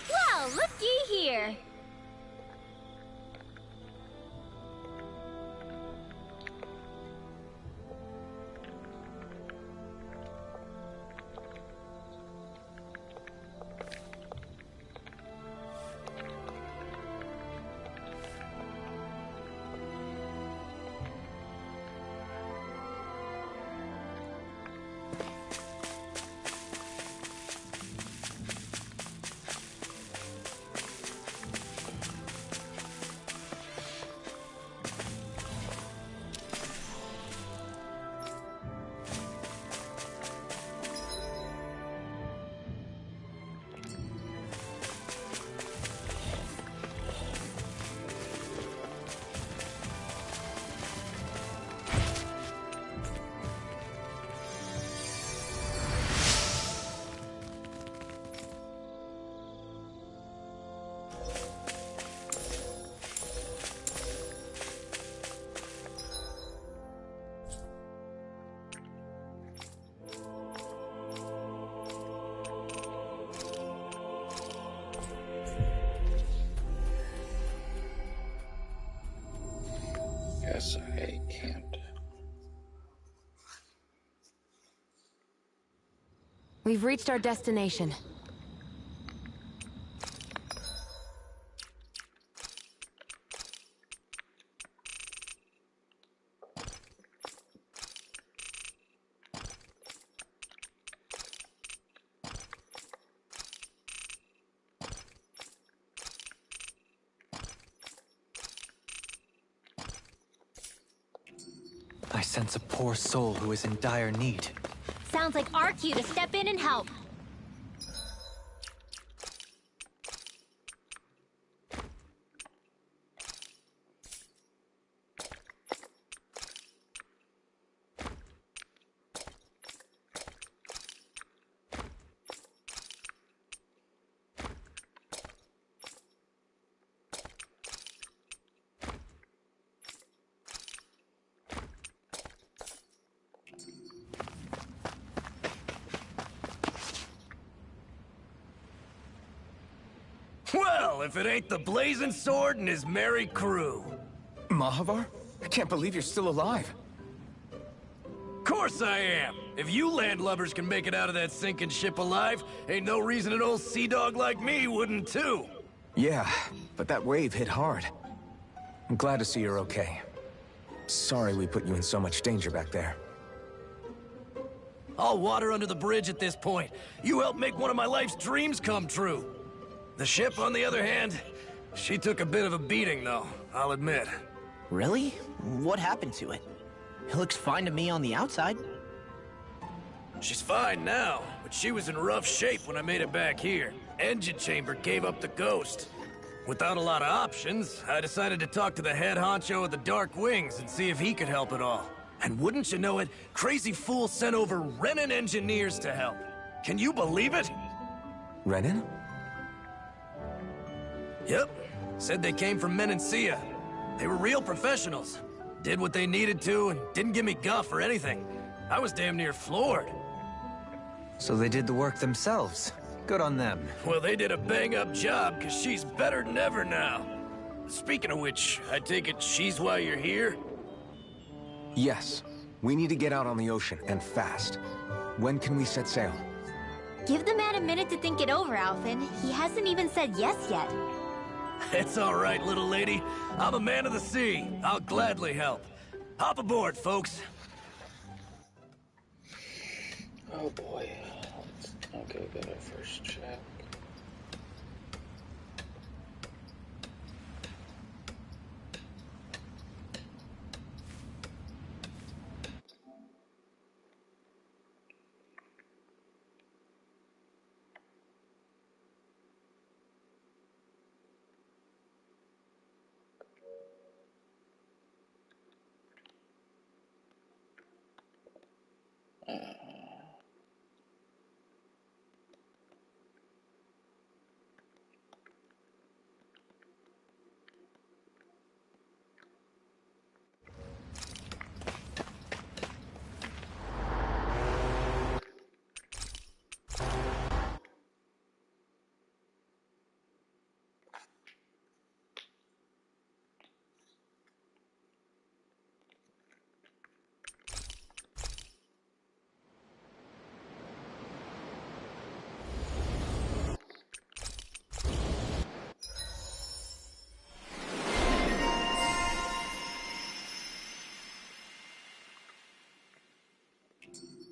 Speaker 11: Well, looky here!
Speaker 3: We've reached our destination.
Speaker 8: I sense a poor soul who is in dire need.
Speaker 5: Sounds like our cue to step in and help.
Speaker 7: Well, if it ain't the Blazing Sword and his merry crew.
Speaker 2: Mahavar? I can't believe you're still alive.
Speaker 7: Course I am. If you landlubbers can make it out of that sinking ship alive, ain't no reason an old sea dog like me wouldn't too.
Speaker 2: Yeah, but that wave hit hard. I'm glad to see you're okay. Sorry we put you in so much danger back there.
Speaker 7: All water under the bridge at this point. You helped make one of my life's dreams come true. The ship, on the other hand, she took a bit of a beating, though, I'll admit.
Speaker 4: Really? What happened to it? It looks fine to me on the outside.
Speaker 7: She's fine now, but she was in rough shape when I made it back here. Engine chamber gave up the ghost. Without a lot of options, I decided to talk to the head honcho of the Dark Wings and see if he could help at all. And wouldn't you know it, Crazy Fool sent over Renan engineers to help. Can you believe it?
Speaker 2: Renan?
Speaker 7: Yep. Said they came from Menancia. They were real professionals. Did what they needed to and didn't give me guff or anything. I was damn near floored.
Speaker 8: So they did the work themselves. Good on them.
Speaker 7: Well, they did a bang-up job, because she's better than ever now. Speaking of which, I take it she's why you're here?
Speaker 2: Yes. We need to get out on the ocean, and fast. When can we set sail?
Speaker 5: Give the man a minute to think it over, Alphen. He hasn't even said yes yet.
Speaker 7: It's all right, little lady. I'm a man of the sea. I'll gladly help. Hop aboard, folks.
Speaker 1: Oh boy. Let's go get our first check.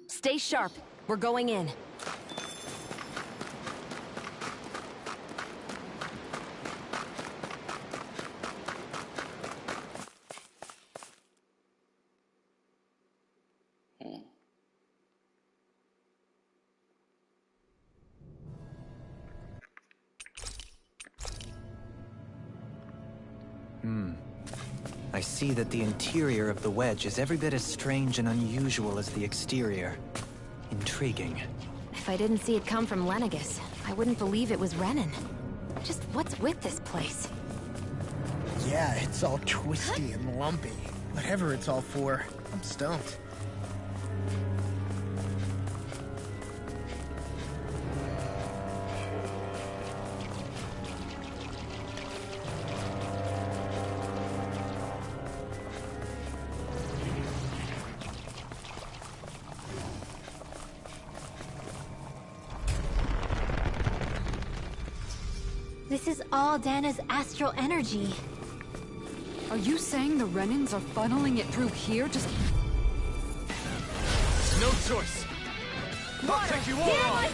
Speaker 3: Stay sharp. We're going in.
Speaker 8: I see that the interior of the wedge is every bit as strange and unusual as the exterior. Intriguing.
Speaker 3: If I didn't see it come from Lenegis, I wouldn't believe it was Renan. Just what's with this place?
Speaker 9: Yeah, it's all twisty and lumpy. Whatever it's all for, I'm stumped.
Speaker 5: This is all Dana's astral energy.
Speaker 6: Are you saying the Renans are funneling it through here just...
Speaker 12: No choice. I'll take you all on.
Speaker 11: Air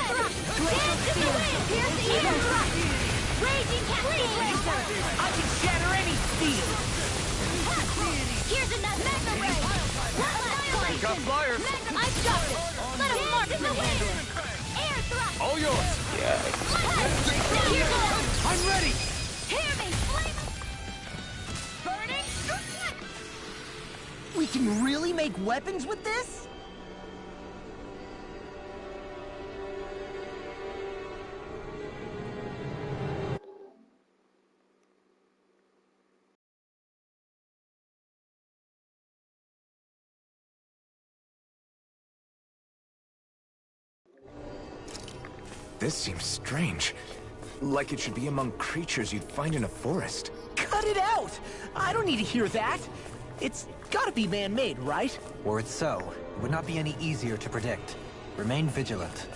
Speaker 11: thrust! Dance to the wind! Pierce the evil thrust! Raging cascade!
Speaker 10: I can shatter any steel!
Speaker 11: Here's another Mega Ray! Annihilation!
Speaker 12: Got flyers.
Speaker 11: I've got it! Let him march in the wind! Air thrust!
Speaker 12: All yours.
Speaker 1: Yeah.
Speaker 11: Here's another!
Speaker 10: I'm ready!
Speaker 11: Hear me! Flame! Burning!
Speaker 10: We can really make weapons with this?
Speaker 2: This seems strange. Like it should be among creatures you'd find in a forest.
Speaker 10: Cut it out! I don't need to hear that! It's gotta be man-made, right?
Speaker 8: Were it so, it would not be any easier to predict. Remain vigilant.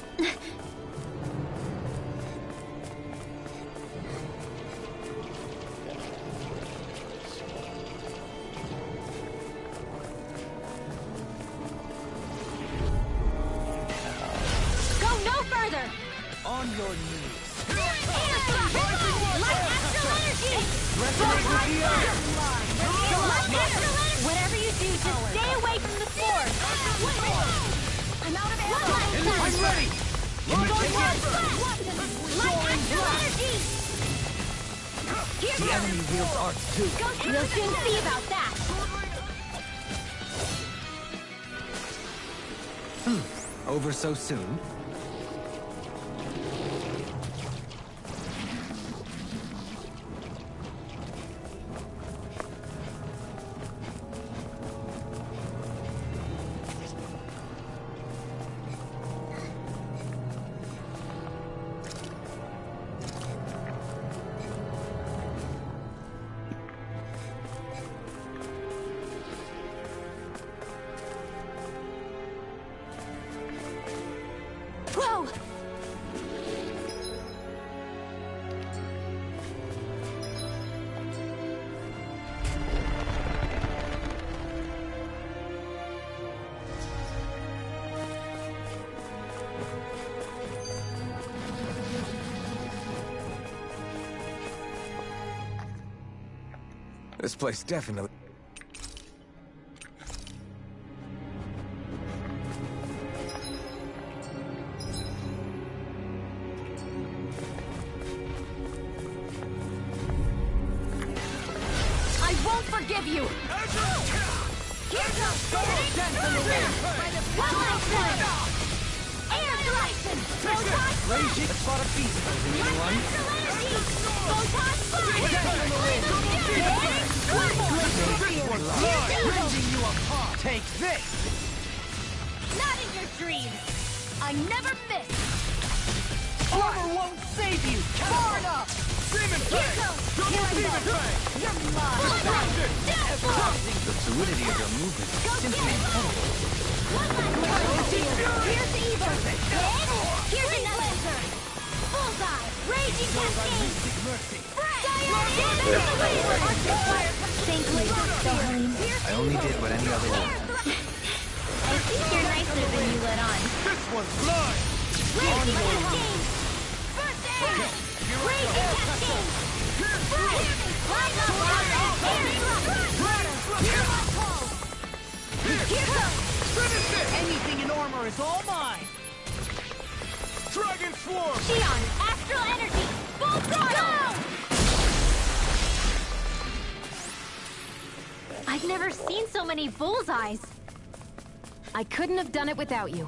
Speaker 11: Go no further!
Speaker 10: On your knees.
Speaker 11: Light astral energy! Whatever you do, just stay away from the force! I'm out of ammo!
Speaker 10: I'm ready!
Speaker 11: Light astral energy!
Speaker 10: The enemy wields arts too.
Speaker 11: We'll soon see about that!
Speaker 8: Over so soon?
Speaker 11: Whoa!
Speaker 2: This place definitely...
Speaker 11: I won't forgive you! Here's a Air Glycin! Photon!
Speaker 10: Raging spot of beast. Anyone?
Speaker 11: Photon
Speaker 10: Raging you apart. Take this!
Speaker 11: Not in your dreams! I never miss!
Speaker 10: Armor won't save you! Far enough!
Speaker 12: Demon Fang! Double Demon Fang!
Speaker 11: You're mine!
Speaker 8: The fluidity of your movement is simply incredible.
Speaker 11: Here's the evil! Here's another! Bullseye! Raging cascade! Think laser, Sohalim.
Speaker 8: I only did what any other would.
Speaker 11: I think you're nicer than you let on.
Speaker 12: This one's mine!
Speaker 11: Raging cascade! First aid! Raging cascade! Rise up, Hear my call! Here goes!
Speaker 12: Finish it!
Speaker 10: Anything in armor is all mine!
Speaker 12: Dragon Swarm!
Speaker 11: Xion, astral energy! Full throttle! I've never seen so many bullseyes!
Speaker 3: I couldn't have done it without you.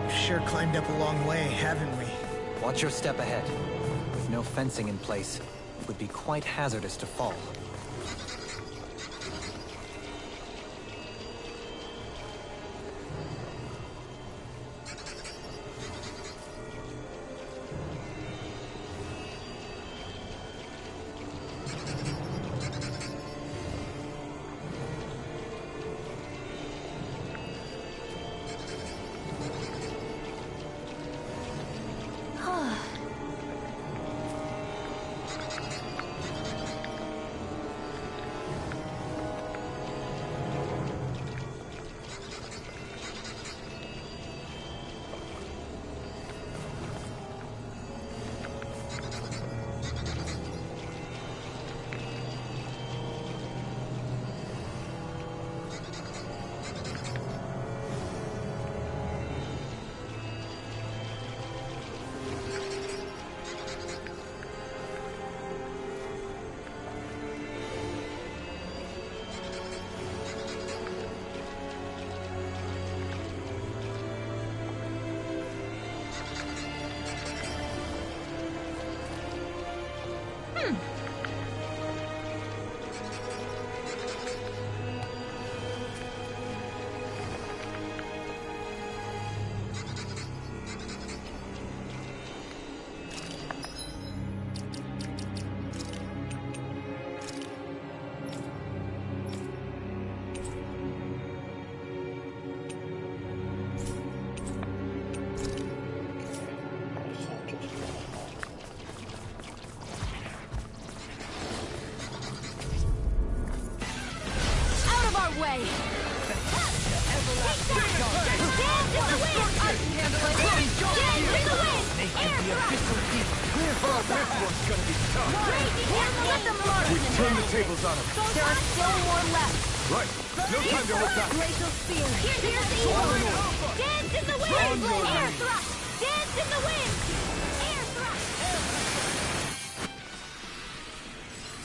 Speaker 9: We've sure climbed up a long way, haven't we?
Speaker 8: Watch your step ahead. With no fencing in place, it would be quite hazardous to fall.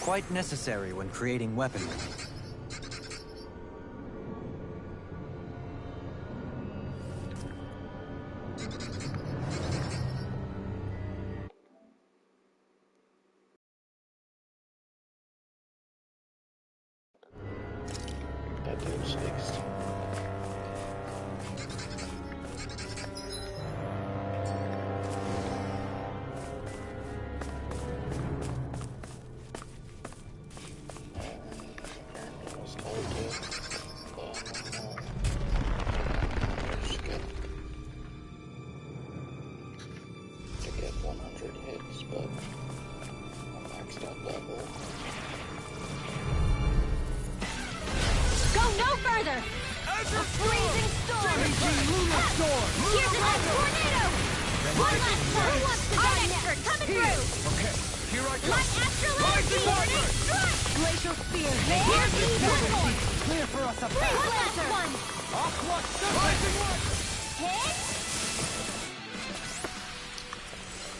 Speaker 8: Quite necessary when creating weaponry.
Speaker 1: That dude's next.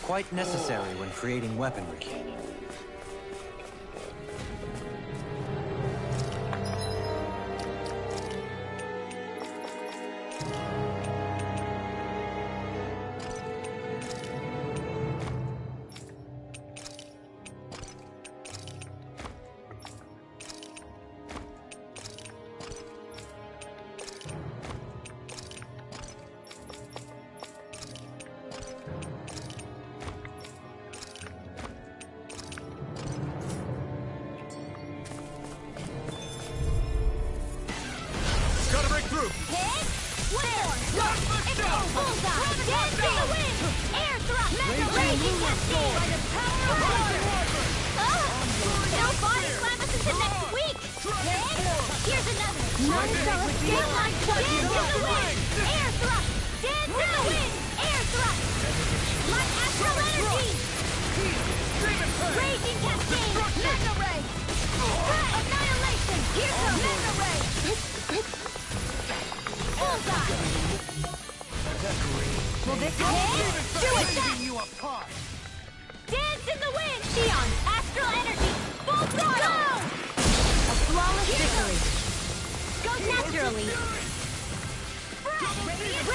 Speaker 8: Quite necessary when creating weaponry.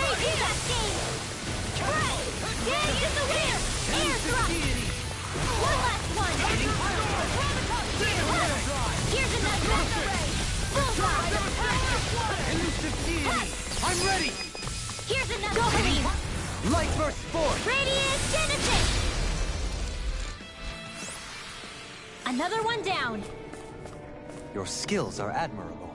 Speaker 11: Raging in the wind! Air thrust! One last one! Here's another ray! Bullseye!
Speaker 10: I'm ready!
Speaker 11: Here's another Gleam!
Speaker 10: Light burst forth!
Speaker 11: Radiant Genesis! Another one down!
Speaker 8: Your skills are admirable.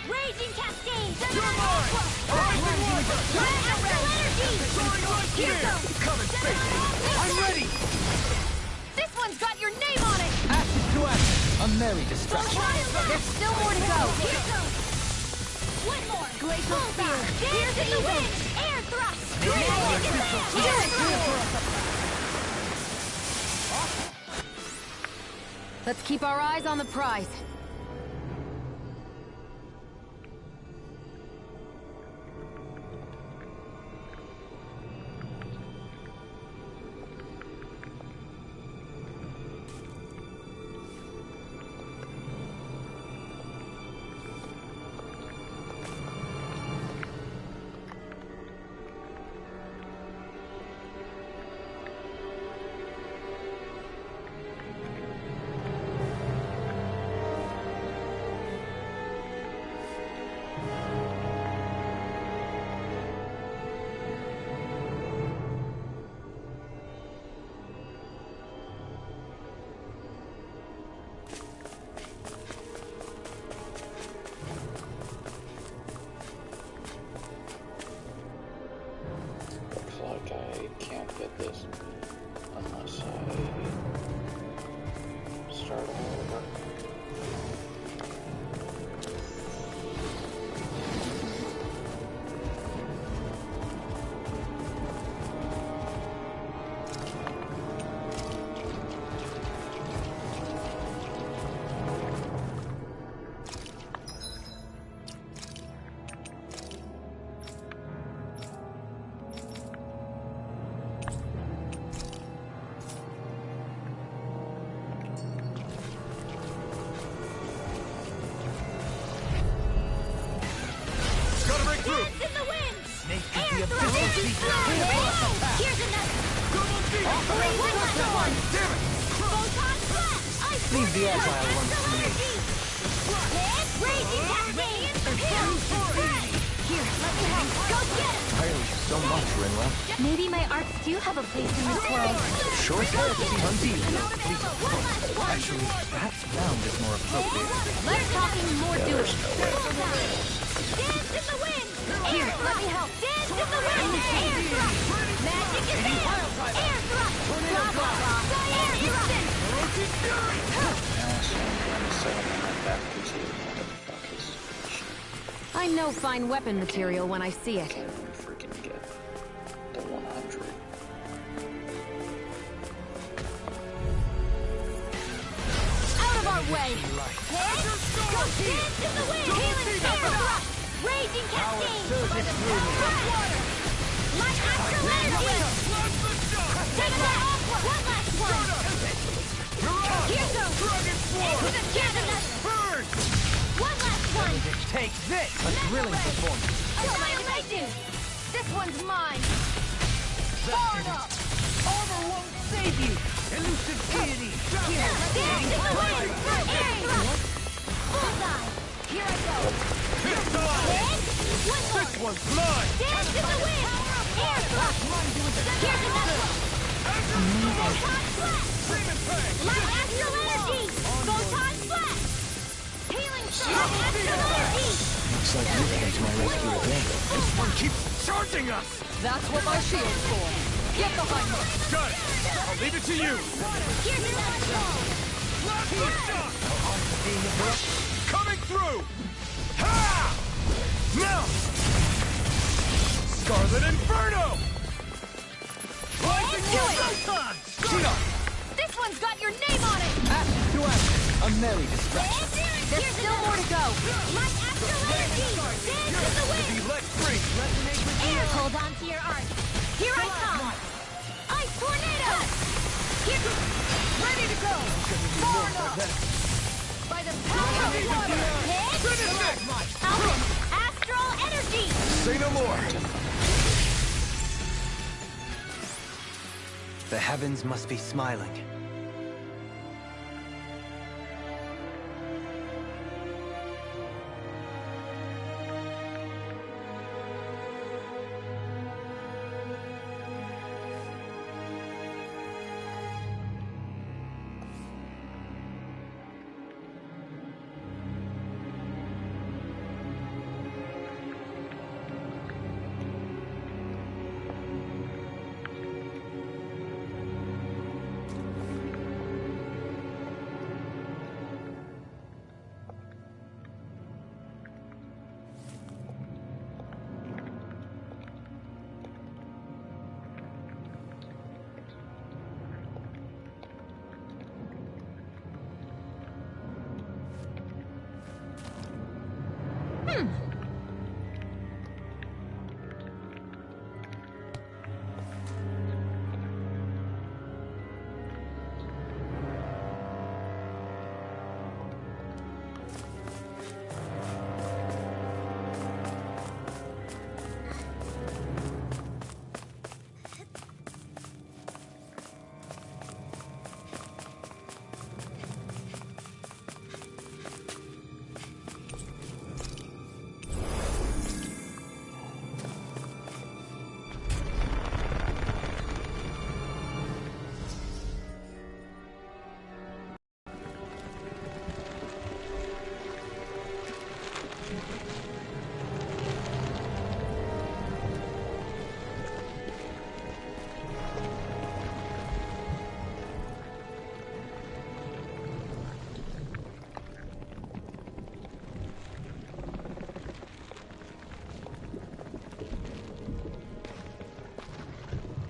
Speaker 11: Raging Cascade!
Speaker 10: I'm ready!
Speaker 11: This one's got your name on it!
Speaker 10: Acid to action!
Speaker 9: A merry distraction.
Speaker 11: There's still more to go! One more! Glacial Spear! Dance in the wind! Air thrust!
Speaker 3: Let's keep our eyes on the prize.
Speaker 1: This unless I start all over.
Speaker 11: Here's another! One last one! Photon Blast!
Speaker 9: Leave the agile ones to me.
Speaker 11: Raging Cascade! Here, let me help! Go get him!
Speaker 2: Thank you so much, Rinwell.
Speaker 5: Maybe my arts do have a place in this world.
Speaker 2: Sure as hell, tons of you.
Speaker 9: Actually, perhaps round is more appropriate.
Speaker 3: Less talking, more doing.
Speaker 11: Dance in the wind!
Speaker 3: Here, let me help.
Speaker 11: Dance in the wind! Air thrust! Magic is there! Air thrust! Blah, blah, blah! Air thrust!
Speaker 1: I
Speaker 3: I know fine weapon material when I see it.
Speaker 1: Can't even freaking get the 100.
Speaker 11: Out of our way! Hit! Go dance in the wind! Healing fire thrust! Raging cascade! Water! Light astral energy! Take that! One last one! Here goes! Into the cannon!
Speaker 12: Burn!
Speaker 11: One last one!
Speaker 9: Take this! A thrilling performance.
Speaker 11: Annihilation! This one's mine! Forward up!
Speaker 9: Armor won't save you! Elusive deity! Here!
Speaker 11: Dance in the wind! Air thrust! Bullseye! Here I go! Hit! One more!
Speaker 12: This one's mine!
Speaker 11: Dance in the wind! Air thrust! Here's another one! Photon flash! Light astral energy! Photon flash! Healing light astral energy!
Speaker 2: Looks like you came to my rescue again.
Speaker 12: This one keeps charging us!
Speaker 6: That's what my shield's for. Get behind me.
Speaker 12: Got it! I'll leave it to you!
Speaker 11: Here's another ball!
Speaker 12: Coming through! Ha! Now! Scarlet Inferno! Rising Photon!
Speaker 11: This one's got your name on it!
Speaker 9: Action to action. A merry distraction.
Speaker 11: There's still more to go! Light astral energy! Dance in the wind!
Speaker 12: Be let free!
Speaker 11: Air! Hold on to your art! Here I come! Ice tornado! Here! Ready to go! Forward up! By the power of water! Hit! Out! Astral energy!
Speaker 2: Say no more!
Speaker 8: The heavens must be smiling.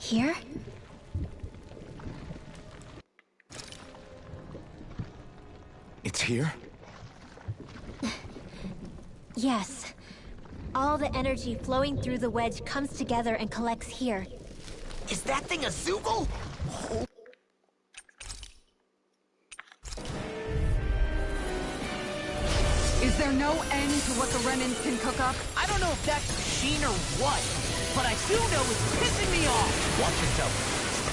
Speaker 5: Here?
Speaker 2: It's here?
Speaker 5: Yes. All the energy flowing through the wedge comes together and collects here.
Speaker 10: Is that thing a Zoogle?
Speaker 6: Is there no end to what the Renans can cook up?
Speaker 10: I don't know if that's machine or what, but I do know it's pissing me off.
Speaker 8: Watch yourself.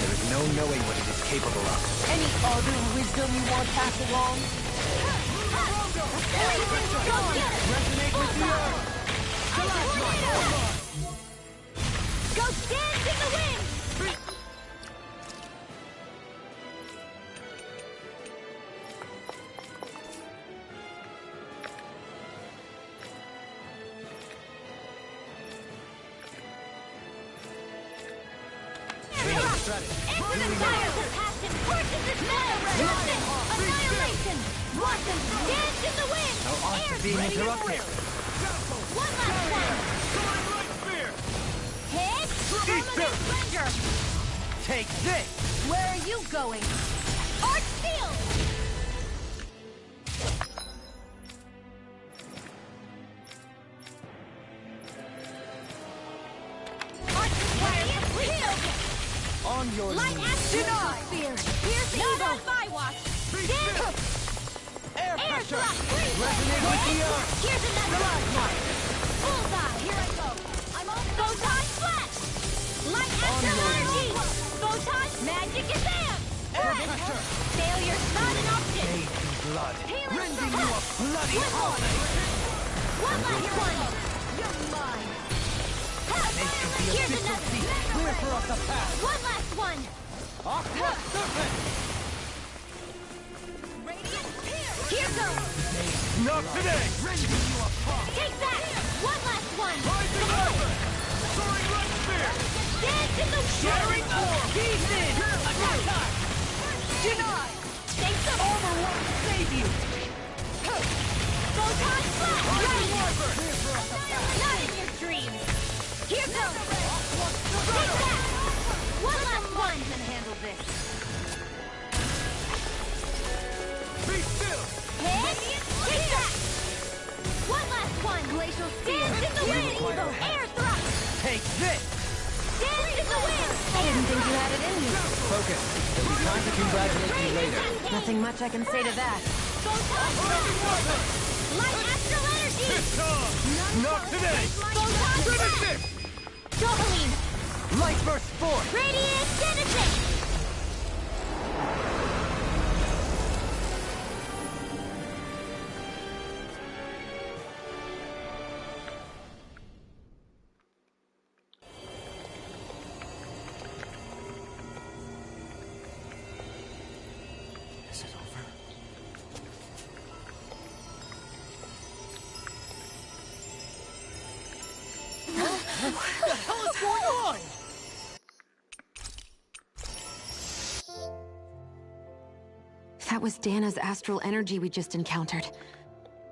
Speaker 8: There is no knowing what it is capable of.
Speaker 10: Any other wisdom you want passed along?
Speaker 12: Resonate with the earth!
Speaker 11: Go dance in the wind! Infinite fires of passion forces its metal resistance! Annihilation! Watch them dance in the wind!
Speaker 9: No odds of being interrupted.
Speaker 11: One here!
Speaker 10: Take this!
Speaker 11: Where are you going? Arch Field!
Speaker 10: On your
Speaker 11: Light
Speaker 10: knees.
Speaker 11: Astral Spear! Here's
Speaker 10: Not
Speaker 11: evil!
Speaker 10: on
Speaker 11: my watch!
Speaker 10: Air pressure!
Speaker 11: Thrust!
Speaker 10: Resonate with the earth!
Speaker 11: Here's another one! Bullseye! Here I go! I'm on Photon Flash! Light Astral Energy! Photon Magic Exam!
Speaker 10: Air pressure!
Speaker 11: Failure's not an option!
Speaker 10: Bathed in blood.
Speaker 11: Healing
Speaker 10: Rending
Speaker 11: from
Speaker 10: you a bloody holiday!
Speaker 11: One last one! You're mine! Here's another!
Speaker 10: Clear for us a path!
Speaker 11: One last one!
Speaker 10: Aqua Serpent!
Speaker 11: Here goes!
Speaker 10: Not today! Rending you apart!
Speaker 11: Take that! One last one!
Speaker 10: Rising Leopard! Soaring Light Spear!
Speaker 11: Dance in the
Speaker 10: Sharing Form! He's in! Attack time! Denied!
Speaker 11: Thanks so much!
Speaker 10: Armor won't save you!
Speaker 11: Photon Flash!
Speaker 10: Rising
Speaker 11: Right!
Speaker 10: Leopard!
Speaker 11: Not in your dreams! Here goes! Take that! One last one! Can handle this.
Speaker 10: Be still!
Speaker 11: Hit! Take that! One last one! Glacial Dance in the wind! Air thrust!
Speaker 10: Take this!
Speaker 11: Dance in the wind! I didn't think you had it in you.
Speaker 8: Focus. There'll be time to congratulate you later.
Speaker 3: Nothing much I can say to that.
Speaker 11: Photon Flash! Light Astral Energy!
Speaker 10: Not today!
Speaker 11: Photon Flash! Dohaline!
Speaker 10: Light Burst Force!
Speaker 11: Radiant Genesis!
Speaker 2: Is it over?
Speaker 10: What the hell is going on?
Speaker 3: That was Dana's astral energy we just encountered.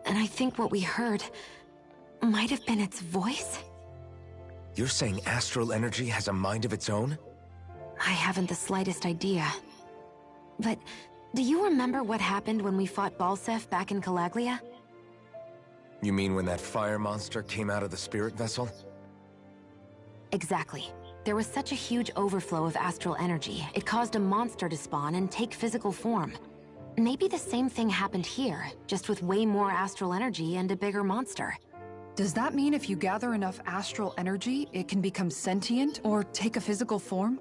Speaker 3: And I think what we heard might have been its voice?
Speaker 2: You're saying astral energy has a mind of its own?
Speaker 3: I haven't the slightest idea. But do you remember what happened when we fought Balseph back in Calaglia?
Speaker 2: You mean when that fire monster came out of the spirit vessel?
Speaker 3: Exactly. There was such a huge overflow of astral energy, it caused a monster to spawn and take physical form. Maybe the same thing happened here, just with way more astral energy and a bigger monster.
Speaker 6: Does that mean if you gather enough astral energy, it can become sentient or take a physical form?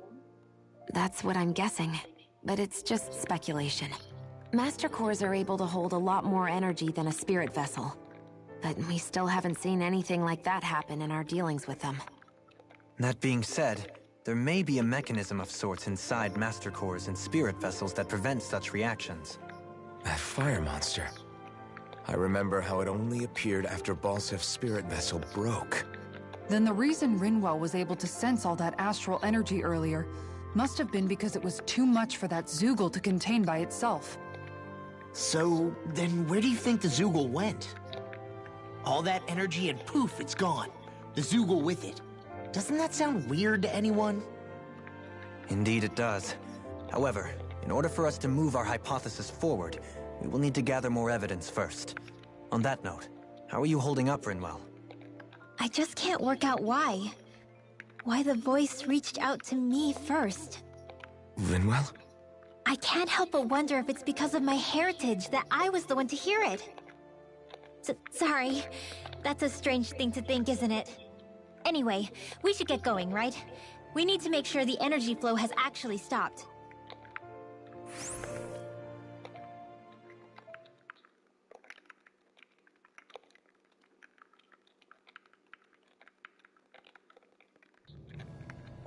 Speaker 3: That's what I'm guessing, but it's just speculation. Master Cores are able to hold a lot more energy than a spirit vessel, but we still haven't seen anything like that happen in our dealings with them.
Speaker 8: That being said, there may be a mechanism of sorts inside Master Cores and spirit vessels that prevent such reactions.
Speaker 2: That fire monster. I remember how it only appeared after Balseph's spirit vessel broke.
Speaker 6: Then the reason Rinwell was able to sense all that astral energy earlier must have been because it was too much for that Zoogle to contain by itself.
Speaker 4: So, then where do you think the Zoogle went? All that energy and poof, it's gone. The Zoogle with it. Doesn't that sound weird to anyone?
Speaker 8: Indeed it does. However, in order for us to move our hypothesis forward, we will need to gather more evidence first. On that note, how are you holding up, Rinwell?
Speaker 5: I just can't work out why. Why the voice reached out to me first.
Speaker 2: Rinwell?
Speaker 5: I can't help but wonder if it's because of my heritage that I was the one to hear it. Sorry. That's a strange thing to think, isn't it? Anyway, we should get going, right? We need to make sure the energy flow has actually stopped.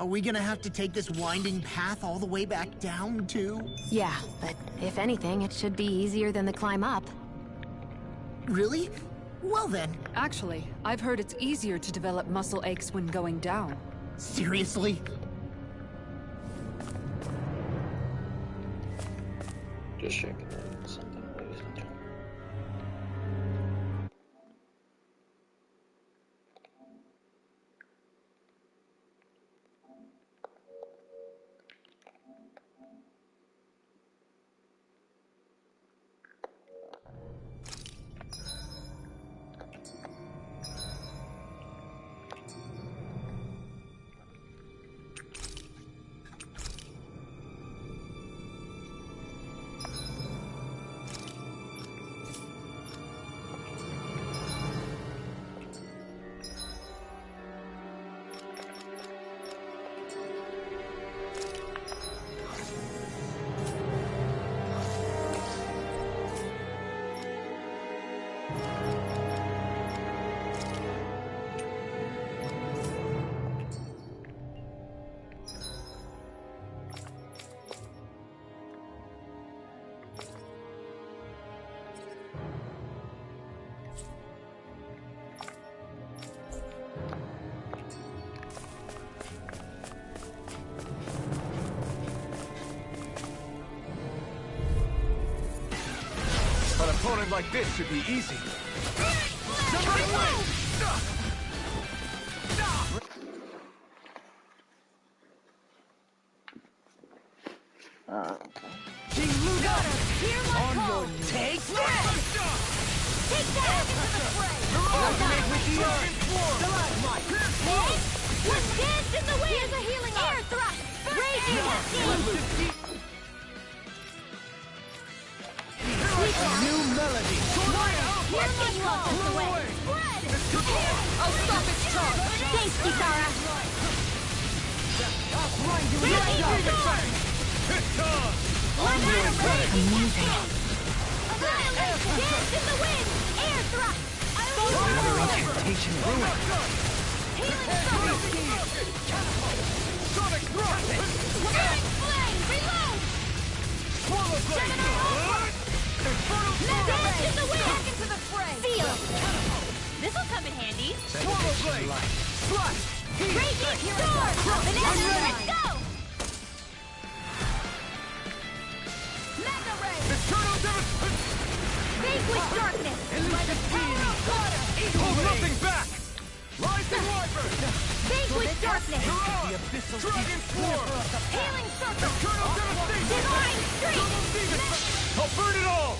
Speaker 4: Are we gonna have to take this winding path all the way back down, too?
Speaker 3: Yeah, but if anything, it should be easier than the climb up.
Speaker 4: Really? Well then.
Speaker 6: Actually, I've heard it's easier to develop muscle aches when going down.
Speaker 4: Seriously?
Speaker 1: Just shaking something, ladies and gentlemen.
Speaker 12: opponent like this should be easy.
Speaker 11: King Ludo! Hear my call! Take that! Take that! Into the fray!
Speaker 12: Resonate with the earth!
Speaker 11: Let's dance in the wind! Here's a healing air thrust! Raging cascade!
Speaker 9: New melody.
Speaker 11: Let's get you all tucked away! Spread!
Speaker 6: I'll stop its charge!
Speaker 11: Thanks, Kisara!
Speaker 3: Amazing.
Speaker 11: Dance in the wind! Air thrust!
Speaker 9: Another incantation ruined.
Speaker 12: Sonic thrust!
Speaker 11: Sonic flame! Reload!
Speaker 12: Swallow blade!
Speaker 11: Dance in the wind!
Speaker 6: Back into the fray!
Speaker 11: Seal! This'll come in handy.
Speaker 12: Swallow blade! Thrust!
Speaker 11: Raging storm! Let's go! Mega ray!
Speaker 12: Eternal devastation!
Speaker 11: Vanquish darkness! By the power of water!
Speaker 12: Hold nothing back! Rising Wyvern!
Speaker 11: Vanquish darkness!
Speaker 12: Dragon Swarm!
Speaker 11: Healing circle!
Speaker 12: Eternal devastation!
Speaker 11: Divine strength!
Speaker 12: Double demon! I'll burn it all!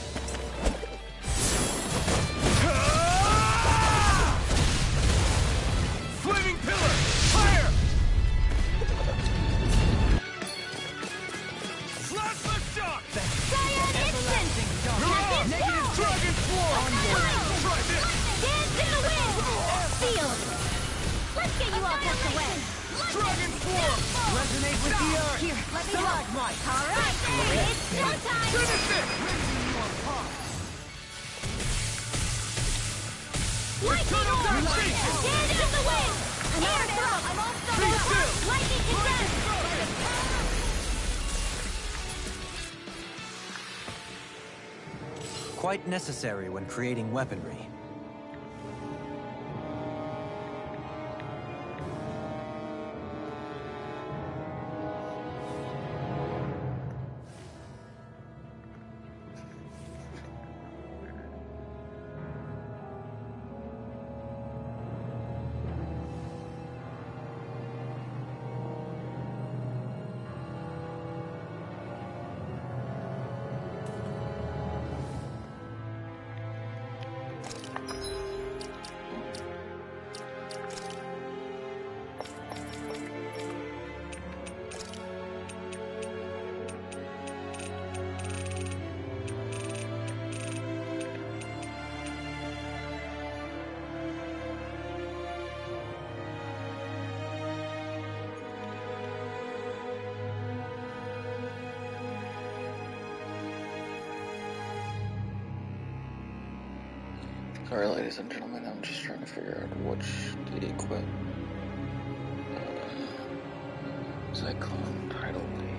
Speaker 12: Flaming pillar! Fire! Plasma shock!
Speaker 11: Cyan instant!
Speaker 12: Negative Dragon Swarm! Try this!
Speaker 11: Dance in the wind! Seal! Let's get you all tucked away!
Speaker 12: Dragon Swarm!
Speaker 9: Resonate with the earth.
Speaker 11: Here, let me go! Alright, it's showtime!
Speaker 12: Finish it!
Speaker 11: Lightning orb! Dance in the wind! Air thrust! I'm all
Speaker 12: Be still!
Speaker 11: Lightning condensed!
Speaker 8: Quite necessary when creating weaponry.
Speaker 1: Sorry, ladies and gentlemen, I'm just trying to figure out which to equip. Cyclone Tidal Wave.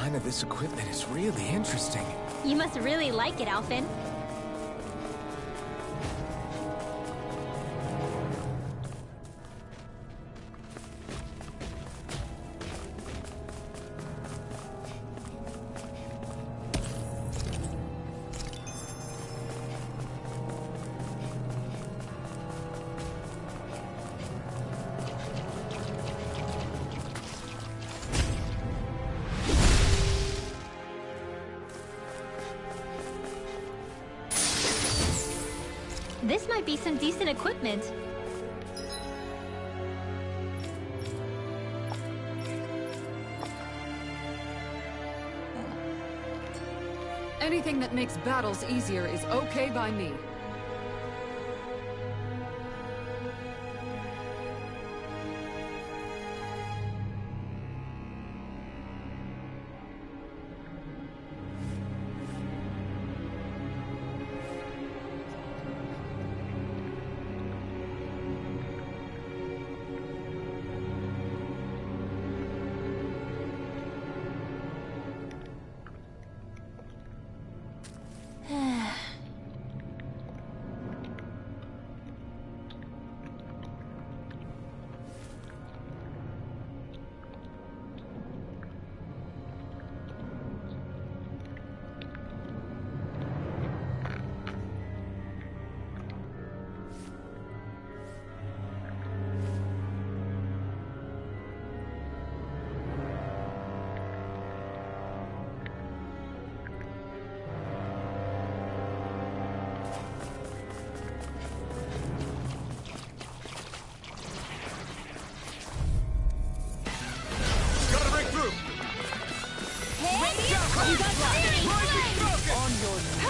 Speaker 2: design of this equipment is really interesting.
Speaker 5: You must really like it, Alphen. This might be some decent equipment.
Speaker 6: Anything that makes battles easier is okay by me.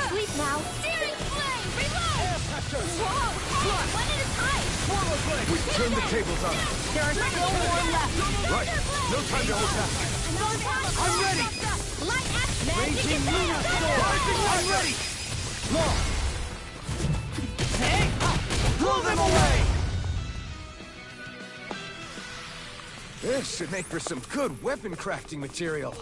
Speaker 5: Sleep now. Searing flame! Reload! Whoa! Hey! One at a time! Swallow blade!
Speaker 2: We've turned the tables on.
Speaker 5: There are no more left.
Speaker 2: Right. No time to hold back.
Speaker 5: I'm ready! Light action!
Speaker 9: Raging Luna Storm! I'm ready! Law! Hey! Blow them away!
Speaker 2: This should make for some good weapon crafting material.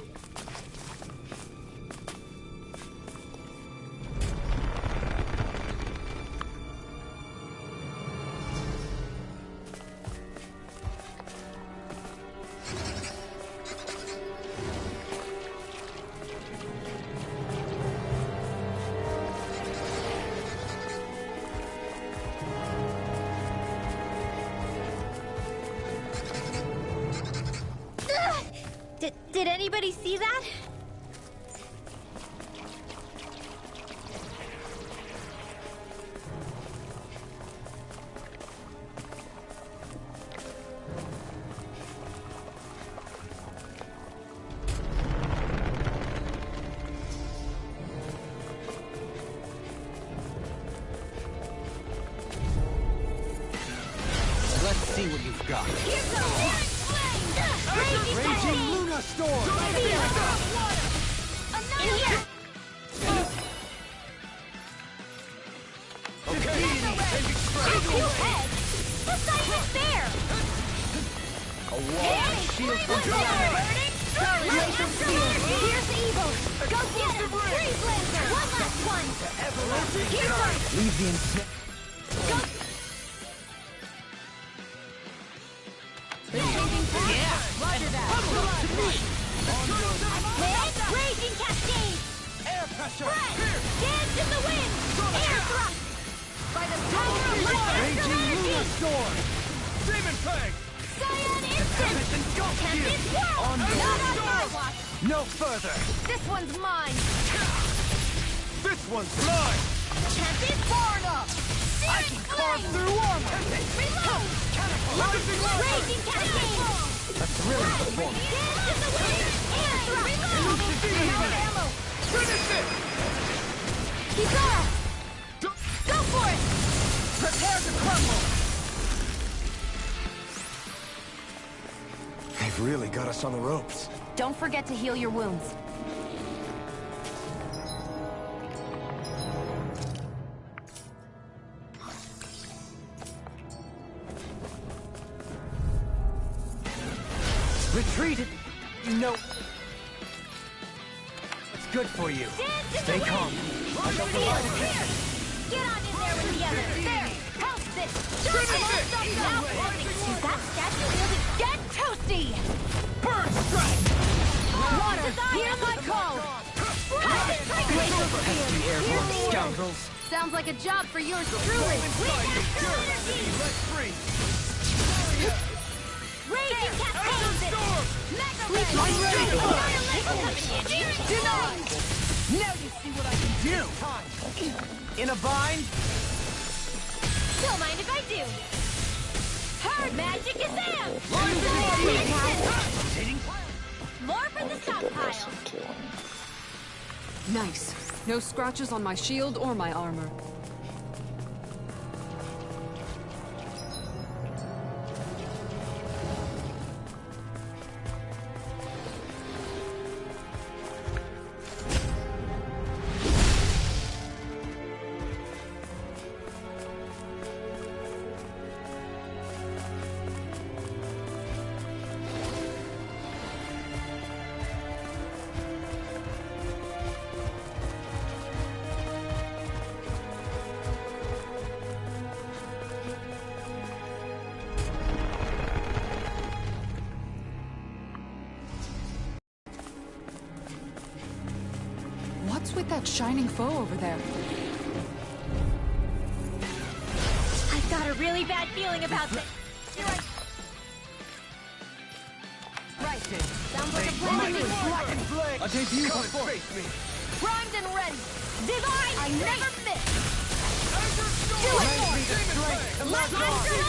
Speaker 5: Did anybody see that?
Speaker 9: Let's see what you've got.
Speaker 11: Here's the Searing flame!
Speaker 9: Raging Luna Storm!
Speaker 11: In here! Two heads! This side is fair!
Speaker 9: A wall of shield from
Speaker 11: Laser field! Here's evil! Go get him! Freeze laser! One last one! Here's one!
Speaker 9: Leave the insect.
Speaker 11: Go! Roger that! Hit! Raging cascade!
Speaker 9: Air pressure!
Speaker 11: Spread! Dance in the wind! Air thrust! By the power of
Speaker 9: Raging Luna
Speaker 11: energy!
Speaker 9: Storm! Demon Fang!
Speaker 11: Cyan instant! Tempest whirl! Not on my watch!
Speaker 9: No further!
Speaker 11: This one's mine!
Speaker 9: This one's mine!
Speaker 11: Tempest Warner!
Speaker 9: I can carve through armor!
Speaker 11: Reload! Raging cascade!
Speaker 9: That's really performance.
Speaker 11: Dance in the wind! Air thrust! Reload ammo!
Speaker 9: Finish it!
Speaker 11: Kisara! Go for it!
Speaker 9: Prepare to crumble!
Speaker 2: They've really got us on the ropes.
Speaker 3: Don't forget to heal your wounds.
Speaker 9: Retreated! No.
Speaker 10: good for you.
Speaker 11: Stay
Speaker 10: calm. I shall provide attention.
Speaker 11: Get on in there with the others. There. Help this. Now, is that statue wielding? Get toasty.
Speaker 10: Burn strike!
Speaker 11: Water, hear my call.
Speaker 10: Pesky airborne scoundrels.
Speaker 11: Sounds like a job for yours truly.
Speaker 10: Let's free.
Speaker 11: Raging Cascade! Mega Ray!
Speaker 10: Denied! Now you see what I can do! In a bind?
Speaker 11: Don't mind if I do. Her magic is more for the stockpile.
Speaker 6: Nice. No scratches on my shield or my armor. What's with that shining foe over there?
Speaker 11: I've got a really bad feeling about this. Right. Sounds like a plan to me.
Speaker 10: A debut before.
Speaker 11: Primed and ready. Divine, I never miss. Do it! Let's energy!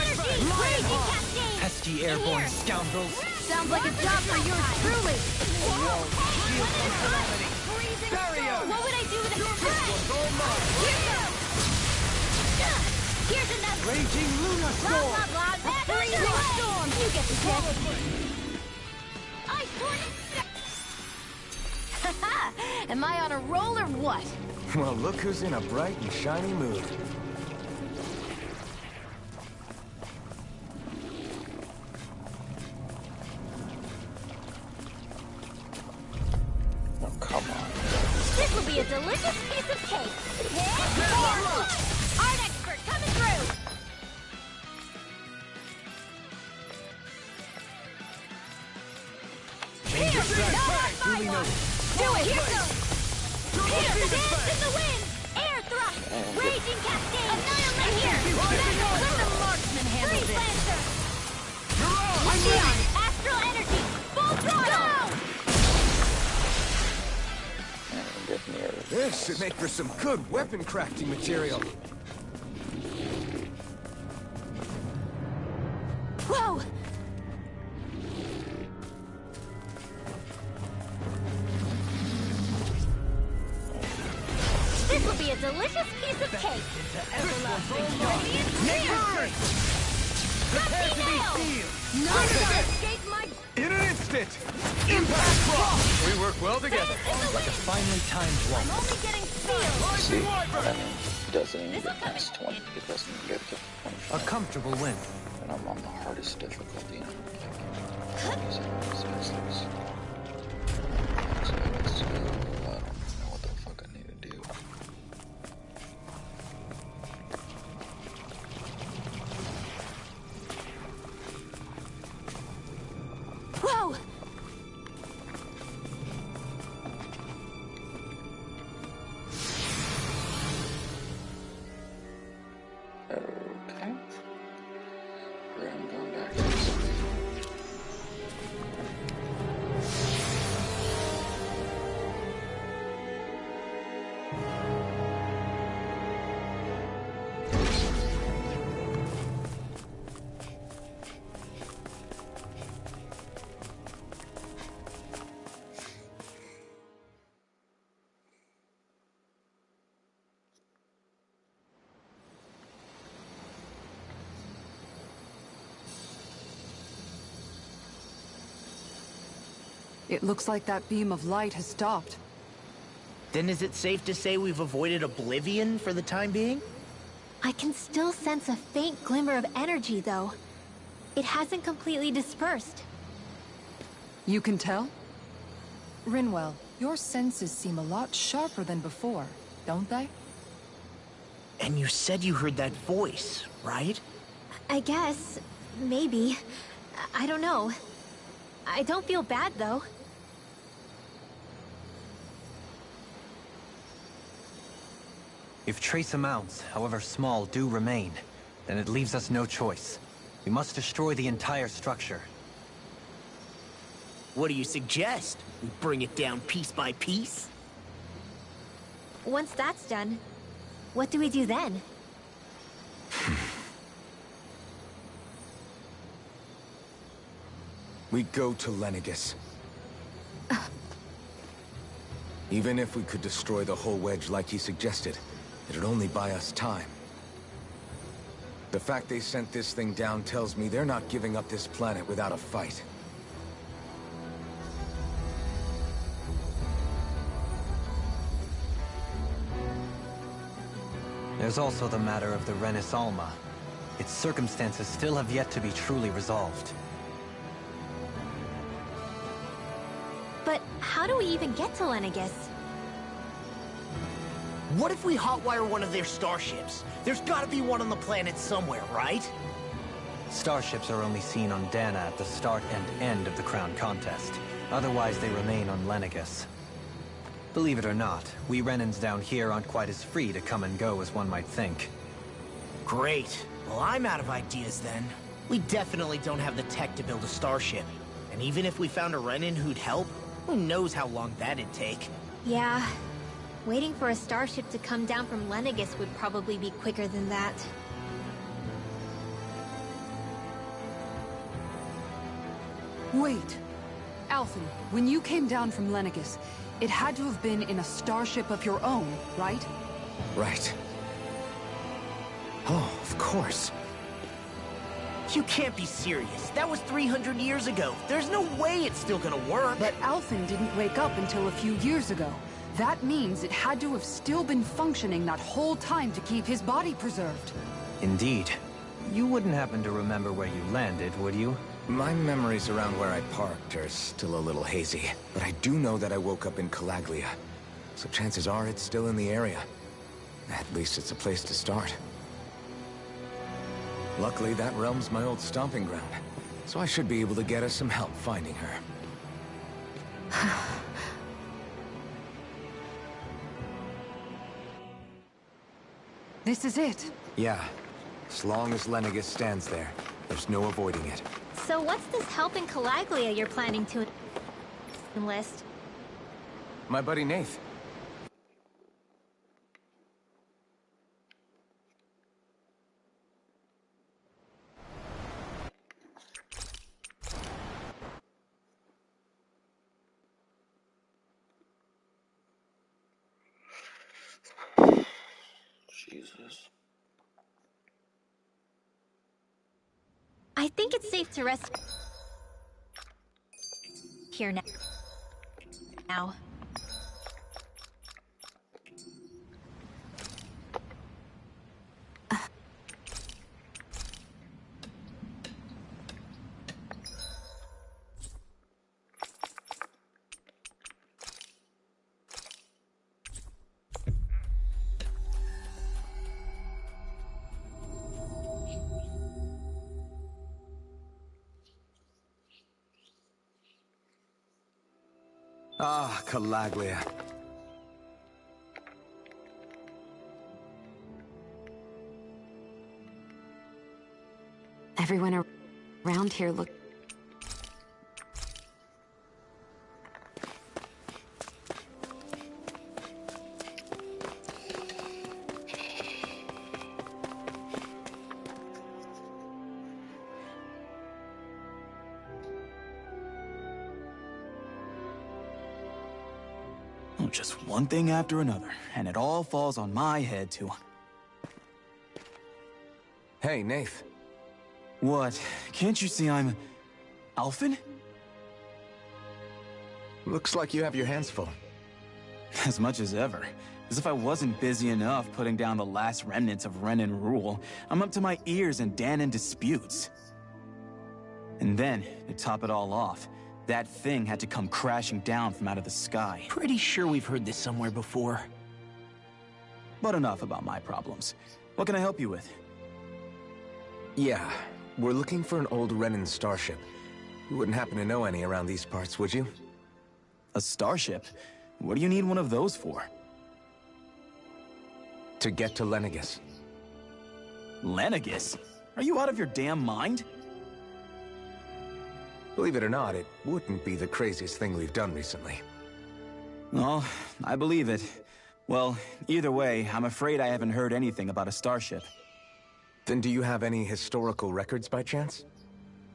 Speaker 11: Raging Cascade!
Speaker 10: Pesky airborne scoundrels.
Speaker 11: Sounds like a job for yours truly. What would I do with a threat? Here's another.
Speaker 10: Raging Luna
Speaker 11: Blah,
Speaker 10: Storm.
Speaker 11: blah, blah. That's freezing storm. You get the gist. Ice tornado. Am I on a roll or what?
Speaker 2: Well, look who's in a bright and shiny mood.
Speaker 1: Oh, come on.
Speaker 11: This will be a delicious piece of cake. Art expert coming through. Here, not my one. Do it. Here goes. Here, dance in the wind. Air thrust. Raging Cascade. Annihilate here. Let the marksman handle this. Lancer. Neon. Astral energy. Full throttle.
Speaker 1: Get near
Speaker 2: This should make for some good weapon crafting material.
Speaker 11: Whoa. This will be a delicious piece of cake.
Speaker 10: Prepare to be sealed.
Speaker 11: None shall escape my...
Speaker 2: In an instant! Impact drop!
Speaker 12: We work well together.
Speaker 10: Like a finely timed
Speaker 11: I'm
Speaker 10: one.
Speaker 11: only getting sealed.
Speaker 1: See, I mean, it doesn't even get past 20. It doesn't even get to 25.
Speaker 8: A comfortable win.
Speaker 1: And I'm on the hardest difficulty. And I don't know what the fuck I need to do.
Speaker 11: Whoa!
Speaker 1: Okay. I'm going back to this.
Speaker 6: It looks like that beam of light has stopped.
Speaker 4: Then is it safe to say we've avoided oblivion for the time being?
Speaker 5: I can still sense a faint glimmer of energy, though. It hasn't completely dispersed.
Speaker 6: You can tell? Rinwell, Your senses seem a lot sharper than before, don't they?
Speaker 4: And you said you heard that voice, right?
Speaker 5: I guess. Maybe. I don't know. I don't feel bad, though.
Speaker 8: If trace amounts, however small, do remain, then it leaves us no choice. We must destroy the entire structure.
Speaker 4: What do you suggest? We bring it down piece by piece?
Speaker 5: Once that's done, what do we do then?
Speaker 2: We go to Lenegis. Even if we could destroy the whole wedge like he suggested, it'd only buy us time. The fact they sent this thing down tells me they're not giving up this planet without a fight.
Speaker 8: There's also the matter of the Renis Alma. Its circumstances still have yet to be truly resolved.
Speaker 5: But how do we even get to Lenegis?
Speaker 4: What if we hotwire one of their starships? There's gotta be one on the planet somewhere, right?
Speaker 8: Starships are only seen on Dana at the start and end of the Crown Contest. Otherwise, they remain on Lenegis. Believe it or not, we Renans down here aren't quite as free to come and go as one might think.
Speaker 4: Great. Well, I'm out of ideas then. We definitely don't have the tech to build a starship. And even if we found a Renan who'd help, who knows how long that'd take.
Speaker 5: Yeah. Waiting for a starship to come down from Lenegis would probably be quicker than that.
Speaker 6: Wait. Alphen, when you came down from Lenegis, it had to have been in a starship of your own, right?
Speaker 2: Right. Oh, of course.
Speaker 4: You can't be serious. That was 300 years ago. There's no way it's still gonna work.
Speaker 6: But Alphen didn't wake up until a few years ago. That means it had to have still been functioning that whole time to keep his body preserved.
Speaker 8: Indeed. You wouldn't happen to remember where you landed, would you?
Speaker 2: My memories around where I parked are still a little hazy, but I do know that I woke up in Calaglia. So chances are it's still in the area. At least it's a place to start. Luckily, that realm's my old stomping ground, so I should be able to get us some help finding her.
Speaker 6: This is it.
Speaker 2: Yeah. As long as Lenegis stands there, there's no avoiding it.
Speaker 5: So what's this help in Calaglia you're planning to enlist?
Speaker 2: My buddy Nath.
Speaker 1: Jesus.
Speaker 5: I think it's safe to rest here now.
Speaker 2: Ah, Calaglia.
Speaker 3: Everyone around here look...
Speaker 14: Just one thing after another, and it all falls on my head to...
Speaker 2: Hey, Nath.
Speaker 14: What? Can't you see I'm... Alphen?
Speaker 2: Looks like you have your hands full.
Speaker 14: As much as ever. As if I wasn't busy enough putting down the last remnants of Renan rule, I'm up to my ears in Danan disputes. And then, to top it all off, That thing had to come crashing down from out of the sky.
Speaker 4: Pretty sure we've heard this somewhere before.
Speaker 14: But enough about my problems. What can I help you with?
Speaker 2: Yeah, we're looking for an old Renan starship. You wouldn't happen to know any around these parts, would you?
Speaker 14: A starship? What do you need one of those for?
Speaker 2: To get to Lenegis.
Speaker 14: Lenegis? Are you out of your damn mind?
Speaker 2: Believe it or not, it wouldn't be the craziest thing we've done recently.
Speaker 14: Well, I believe it. Well, either way, I'm afraid I haven't heard anything about a starship.
Speaker 2: Then do you have any historical records by chance?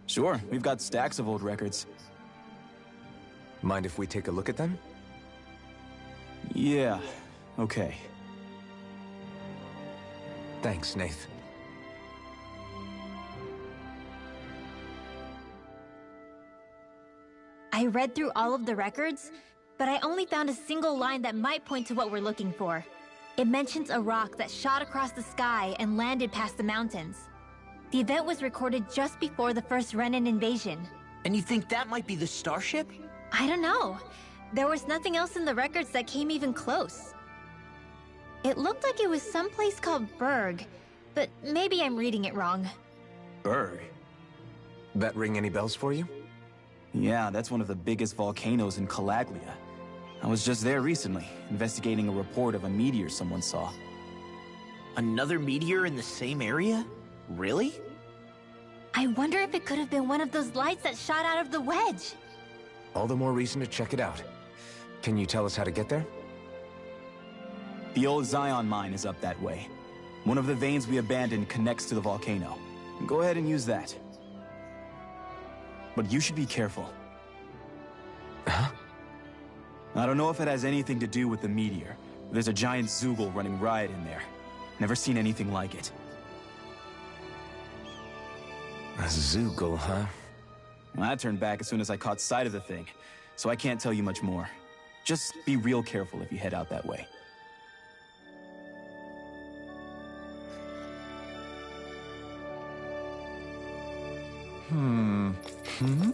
Speaker 14: Sure, we've got stacks of old records.
Speaker 2: Mind if we take a look at them?
Speaker 14: Yeah, okay.
Speaker 2: Thanks, Nath.
Speaker 5: I read through all of the records, but I only found a single line that might point to what we're looking for. It mentions a rock that shot across the sky and landed past the mountains. The event was recorded just before the first Renan invasion.
Speaker 4: And you think that might be the starship?
Speaker 5: I don't know. There was nothing else in the records that came even close. It looked like it was someplace called Berg, but maybe I'm reading it wrong.
Speaker 14: Berg?
Speaker 2: That ring any bells for you?
Speaker 14: Yeah, that's one of the biggest volcanoes in Calaglia. I was just there recently, investigating a report of a meteor someone saw.
Speaker 4: Another meteor in the same area? Really?
Speaker 5: I wonder if it could have been one of those lights that shot out of the wedge.
Speaker 2: All the more reason to check it out. Can you tell us how to get there?
Speaker 14: The old Zion mine is up that way. One of the veins we abandoned connects to the volcano. Go ahead and use that. But you should be careful.
Speaker 2: Huh?
Speaker 14: I don't know if it has anything to do with the meteor. There's a giant Zoogle running riot in there. Never seen anything like it.
Speaker 2: A Zoogle, huh?
Speaker 14: I turned back as soon as I caught sight of the thing, so I can't tell you much more. Just be real careful if you head out that way.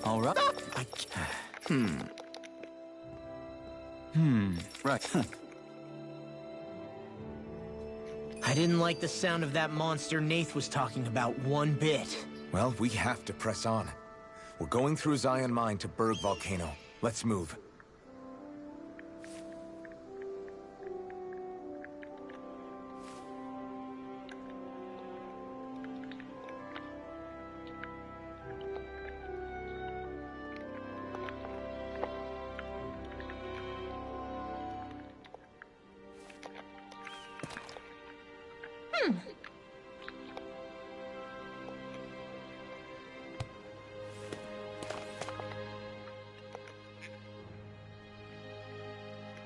Speaker 14: All right. Right.
Speaker 4: I didn't like the sound of that monster Nath was talking about one bit.
Speaker 2: Well, we have to press on. We're going through Zion Mine to Berg Volcano. Let's move.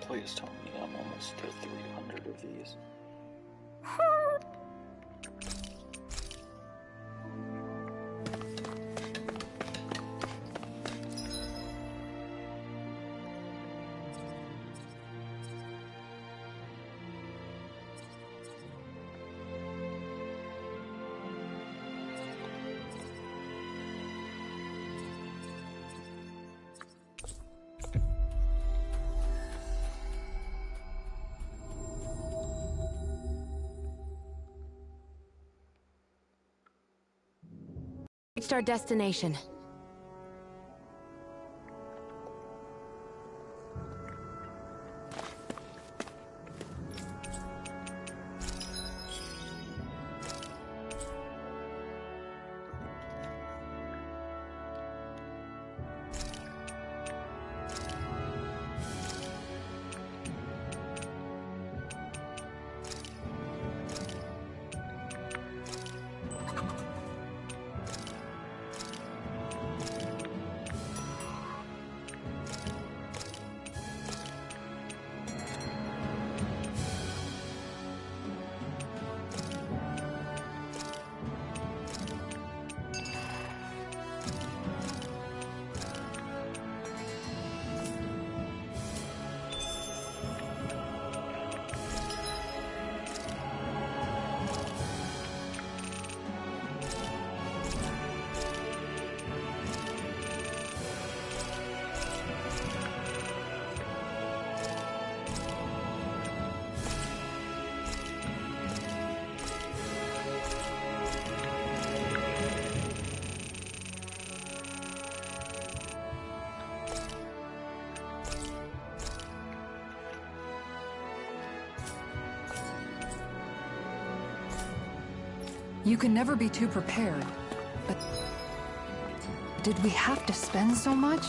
Speaker 1: Please tell me I'm almost to 300 of these.
Speaker 3: Reached our destination.
Speaker 6: You can never be too prepared, but... did we have to spend so much?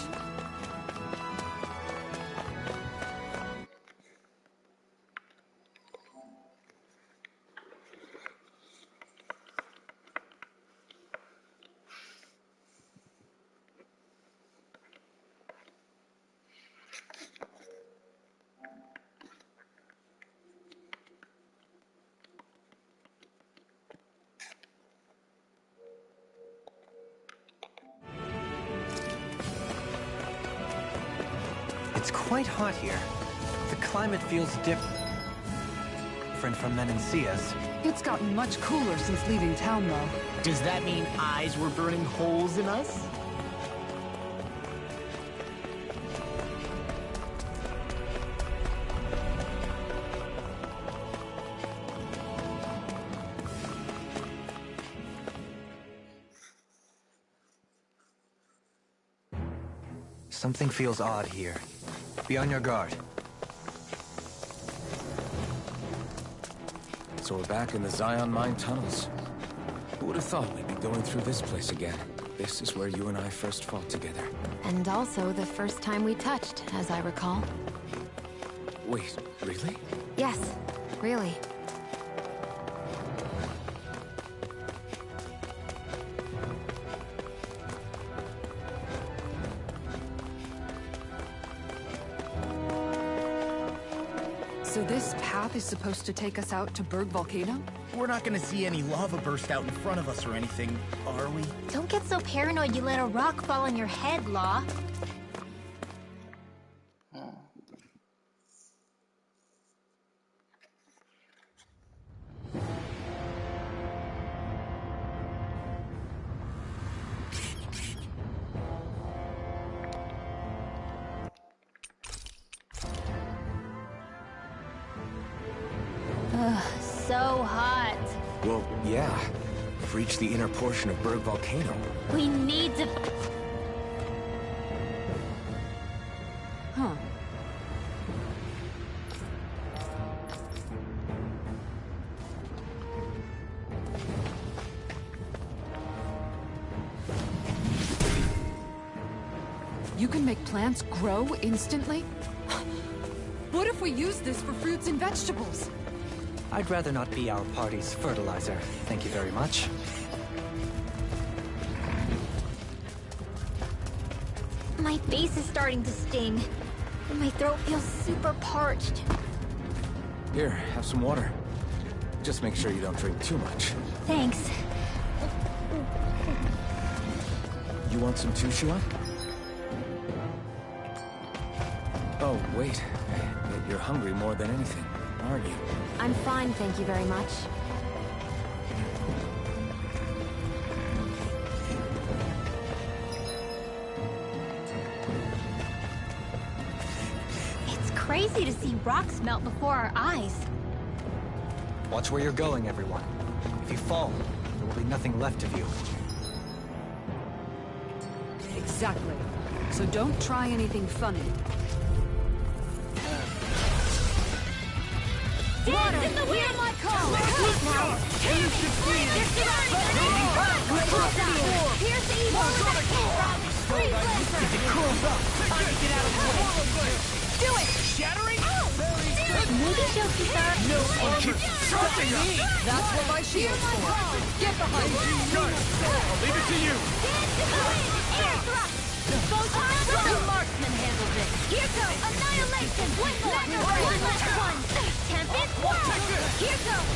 Speaker 8: It's quite hot here. The climate feels different from Menancia's.
Speaker 6: It's gotten much cooler since leaving town, though.
Speaker 4: Does that mean eyes were burning holes in us?
Speaker 8: Something feels odd here. Be on your guard.
Speaker 2: So we're back in the Zion Mine tunnels. Who would have thought we'd be going through this place again? This is where you and I first fought together.
Speaker 3: And also the first time we touched, as I recall.
Speaker 2: Wait, really?
Speaker 3: Yes, really.
Speaker 6: So this path is supposed to take us out to Berg Volcano?
Speaker 9: We're not gonna see any lava burst out in front of us or anything, are we?
Speaker 5: Don't get so paranoid you let a rock fall on your head, Law. So hot.
Speaker 2: Well, yeah. We've reached the inner portion of Berg Volcano.
Speaker 5: We need to...
Speaker 6: Huh. You can make plants grow instantly? What if we use this for fruits and vegetables?
Speaker 8: I'd rather not be our party's fertilizer. Thank you very much.
Speaker 5: My face is starting to sting. And my throat feels super parched.
Speaker 2: Here, have some water. Just make sure you don't drink too much.
Speaker 5: Thanks.
Speaker 2: You want some too, Xion? Oh, wait. You're hungry more than anything, aren't you?
Speaker 3: I'm fine, thank you very much.
Speaker 5: It's crazy to see rocks melt before our eyes.
Speaker 8: Watch where you're going, everyone. If you fall, there will be nothing left of you.
Speaker 6: Exactly. So don't try anything funny.
Speaker 11: Water, in the wind! My call! Sweet now! You should see it! Here's the evil that came from! Freeze laser!
Speaker 10: If it curls up, time to get out of the way!
Speaker 11: Do it!
Speaker 10: Shattering?
Speaker 5: Maybe she'll keep her...
Speaker 10: No one keeps trusting us!
Speaker 6: That's what my shield's for. Get behind me!
Speaker 10: Got it! I'll leave it to you!
Speaker 11: Dance in the wind! Air thrust! The marksman handles it! Here goes! Annihilation! One last one! Tempest Whirl! Here goes!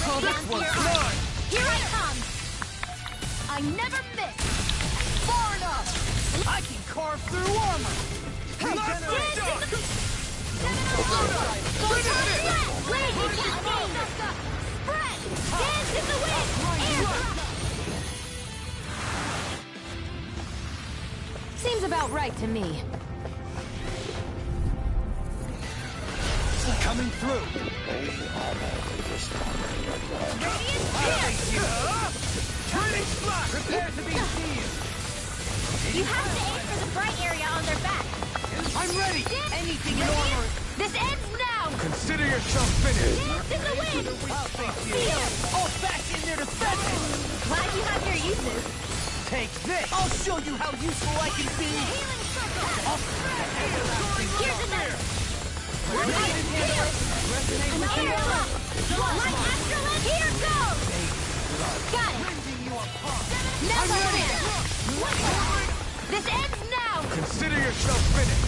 Speaker 10: Oh, this one's mine!
Speaker 11: Here I come! I never miss!
Speaker 10: Far enough! I can carve through armor! Hey, General!
Speaker 11: Raging Cascade! Spread! Dance in the wind! Air thrust!
Speaker 3: Seems about right to me.
Speaker 10: Coming through! Turning spot! Prepare to be seized!
Speaker 5: You have to aim for the bright area on their back.
Speaker 10: I'm ready! Anything in armor!
Speaker 5: This ends now!
Speaker 2: Consider yourself finished!
Speaker 11: Dance in the wind!
Speaker 10: I'll face you! All back in there to spend it!
Speaker 11: Glad you have your uses.
Speaker 10: Take this! I'll show you how useful I can be!
Speaker 11: Healing circle! Here's another! Light Astrolith, here goes! Got it! Never win! This ends now!
Speaker 2: Consider yourself finished!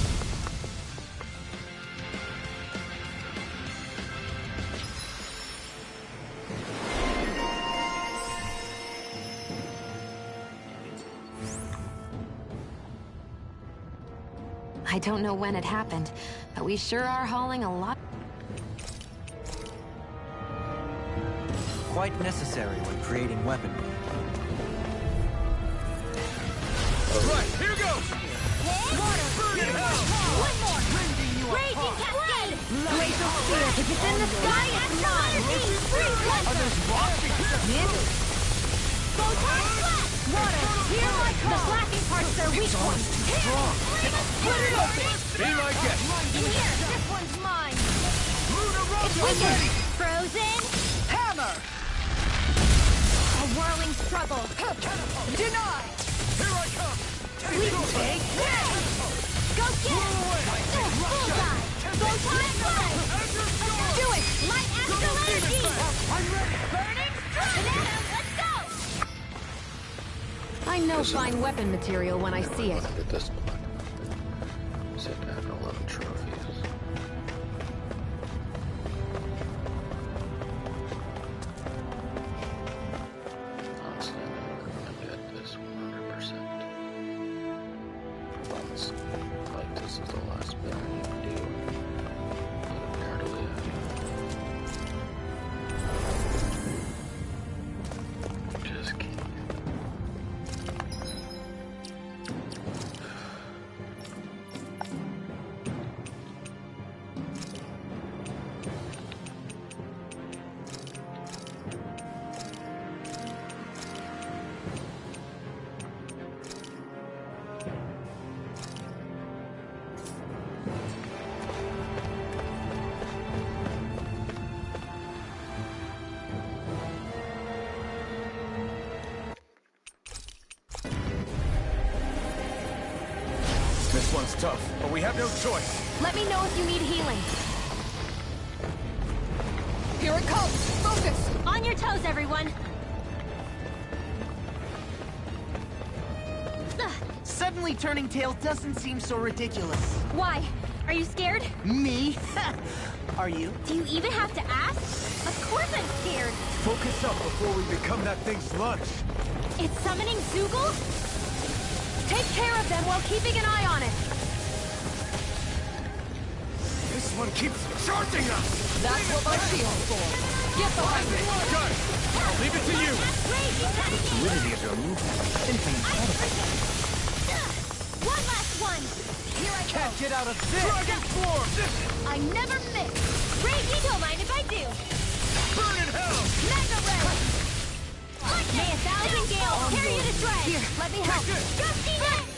Speaker 3: I don't know when it happened, but we sure are hauling a lot.
Speaker 8: Quite necessary when creating weaponry.
Speaker 12: Right, here goes!
Speaker 11: Water! One more! Raging Cascade! Glacial Spear! If it's in the sky, it's mine!
Speaker 10: Others walk because of him?
Speaker 11: Photon Slash! Water! Hear my call! The slashing part's their weak one! Put it open!
Speaker 12: Be my guest!
Speaker 11: In here! This one's mine!
Speaker 10: It's
Speaker 11: wicked! Frozen!
Speaker 10: Hammer!
Speaker 11: A whirling struggle!
Speaker 10: Deny!
Speaker 12: Here I come!
Speaker 11: We take this! Go get it! Bullseye! Photon Slash! Do it! Light Astral Energy!
Speaker 10: I'm ready!
Speaker 11: Burning Strike! Let's go!
Speaker 3: I know fine weapon material when I see it.
Speaker 1: At this point, said I have 11 trophies. Honestly, I'm never gonna get this 100%. Once, like this is the last bit I need to do. But apparently, I just can't.
Speaker 2: This one's tough, but we have no choice.
Speaker 3: Let me know if you need healing.
Speaker 6: Here it comes! Focus!
Speaker 11: On your toes, everyone!
Speaker 9: Suddenly turning tail doesn't seem so ridiculous.
Speaker 11: Why? Are you scared?
Speaker 9: Me? Are you?
Speaker 11: Do you even have to ask? Of course I'm scared!
Speaker 2: Focus up before we become that thing's lunch.
Speaker 11: It's summoning Zoogle?
Speaker 3: Take care of them while keeping an eye on it.
Speaker 2: This one keeps charging us!
Speaker 6: That's what my shield's for. Get behind me!
Speaker 12: Got it! I'll leave it to you!
Speaker 2: Fluidity of your movement.
Speaker 11: One last one! Here I
Speaker 10: Can't get out of this!
Speaker 12: Dragon form!
Speaker 11: I never miss! Raging, don't mind if I do!
Speaker 12: Burn in hell!
Speaker 11: Mega Ray! May 1,000 gales carry you to shreds!
Speaker 3: Here, let me help.
Speaker 11: Gusty Net!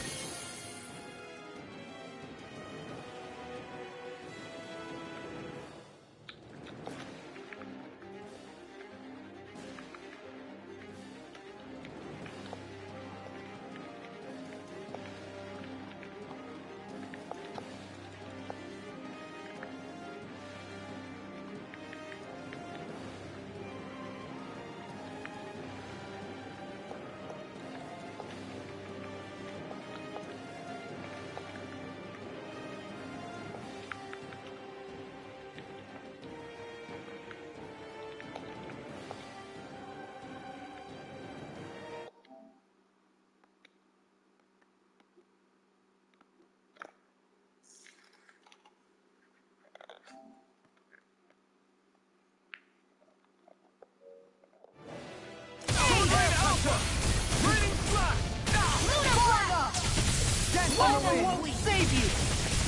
Speaker 10: What will save you?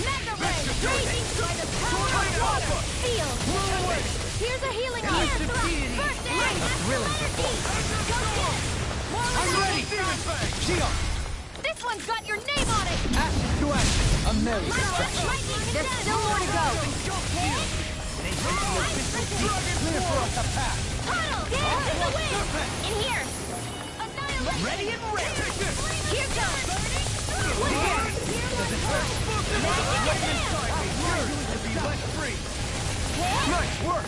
Speaker 11: Mega Ray! Raging by the power of water! Feel! Here's a healing arm! First aid!
Speaker 10: Thrilling
Speaker 11: Go get it! More
Speaker 10: I'm ready! Shield!
Speaker 11: This one's got your name on it!
Speaker 10: Ashes to ashes! A merry distraction.
Speaker 11: There's still more to go!
Speaker 10: Clear for us to pass!
Speaker 11: Tunnel! Dance in the wind! In here! Annihilate!
Speaker 10: Ready and ready!
Speaker 11: Here goes!
Speaker 10: Nice work!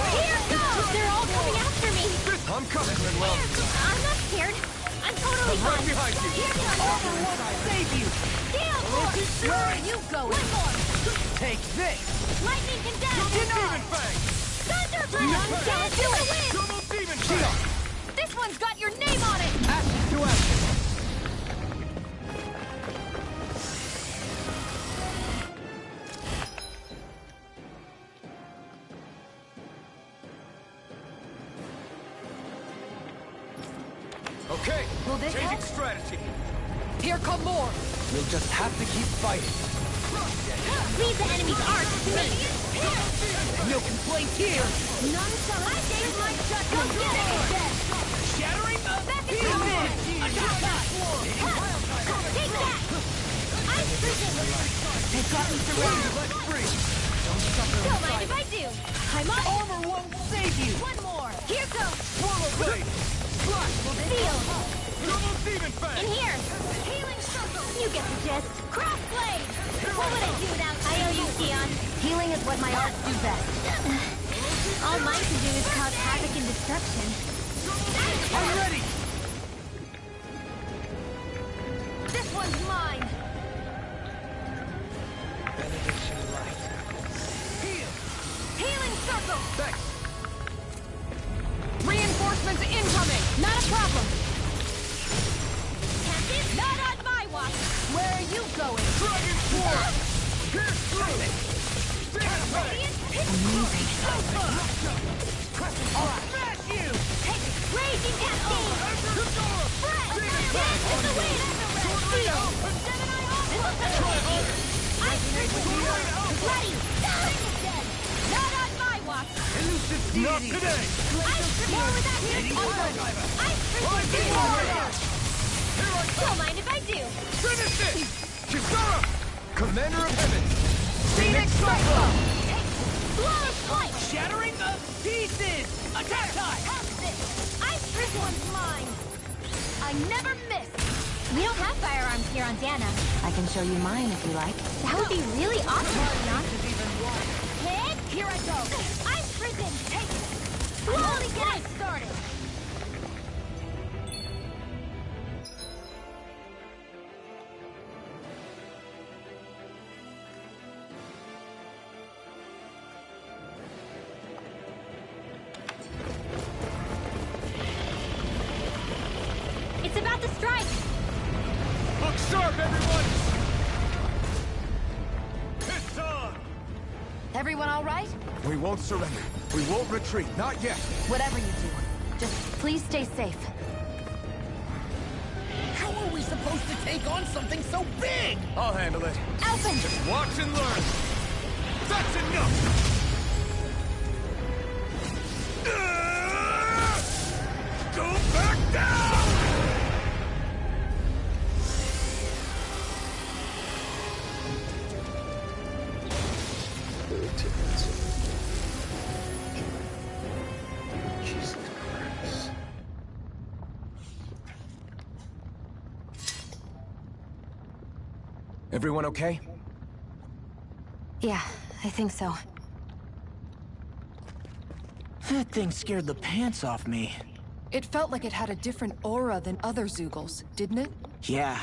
Speaker 11: Here goes! They're all coming after me!
Speaker 2: I'm coming, Manuel.
Speaker 11: I'm not scared. I'm totally fine.
Speaker 2: Right behind you.
Speaker 11: Here goes!
Speaker 10: Save you!
Speaker 11: Gale Force! Where are you going? One more!
Speaker 10: Take this!
Speaker 11: Lightning Condemned!
Speaker 10: Demon
Speaker 11: Fang! Thunderblast! Down to the wind!
Speaker 10: Double Demon Fang!
Speaker 11: This one's got your name on it!
Speaker 10: Action to action!
Speaker 12: Okay,
Speaker 6: Will they
Speaker 12: changing
Speaker 6: help?
Speaker 12: strategy.
Speaker 6: Here come more!
Speaker 10: You'll just have to keep fighting.
Speaker 11: Leave the enemy's arc to me!
Speaker 10: No complaints here!
Speaker 11: None shall I take my shot! Go get it!
Speaker 10: Shattering the
Speaker 11: Back into the wind!
Speaker 10: Attack!
Speaker 11: Take that! Ice Prison!
Speaker 10: They've got me surrounded. Let's free. Don't suffer
Speaker 11: Don't mind
Speaker 10: inside.
Speaker 11: if I do! I'm up!
Speaker 10: Armor won't save you.
Speaker 11: One more! Here goes!
Speaker 10: Swallow blade. Slash.
Speaker 11: Seal!
Speaker 12: Double Demon Fang!
Speaker 11: In here! Healing Circle! You get the gist! Cross Blade! What would I do without I owe you, Sion? Healing is what my arts do best. All mine can do is cause havoc and destruction.
Speaker 10: I'm ready.
Speaker 11: This one's mine!
Speaker 10: Benediction light. Heal.
Speaker 11: Healing Circle!
Speaker 10: Thanks.
Speaker 6: Reinforcements incoming! Not a problem!
Speaker 11: Tempted? Not on my watch! Where are you going?
Speaker 12: Dragon Sword! Pierce through it! Demon Fang!
Speaker 11: Amazing.
Speaker 10: I'll smash you.
Speaker 11: Take it! Raging Cascade! Fresh! Dance in the wind! Seal! Gemini Onslaught! Ice Prison! Bloody! Dead! Not on my watch!
Speaker 10: Elusive
Speaker 12: Not
Speaker 10: deity.
Speaker 12: today!
Speaker 11: Ice Prison! More with that here! Ice Prison! Don't mind if I do!
Speaker 12: Finish it! Kisara!
Speaker 2: Commander of Heaven!
Speaker 10: Phoenix Cyclone.
Speaker 11: Flawless flight!
Speaker 10: Shattering the pieces. Attack time.
Speaker 11: Have this! Ice Prison one's mine! I never miss! We don't have firearms here on Dana.
Speaker 3: I can show you mine if you like.
Speaker 11: That would be really awesome, Leon. Hit! Here I go! Ice Prison! Take it! Slowly getting started! It's about to strike!
Speaker 12: Look sharp, everyone! It's on!
Speaker 6: Everyone all right?
Speaker 2: We won't surrender. We won't retreat. Not yet.
Speaker 6: Whatever you do, just please stay safe.
Speaker 10: How are we supposed to take on something so big?
Speaker 2: I'll handle it.
Speaker 6: Alphen!
Speaker 12: Just watch and learn! That's enough! Go back down!
Speaker 1: Jesus Christ.
Speaker 2: Everyone okay?
Speaker 3: Yeah, I think so.
Speaker 4: That thing scared the pants off me.
Speaker 6: It felt like it had a different aura than other Zeugles, didn't it?
Speaker 4: Yeah.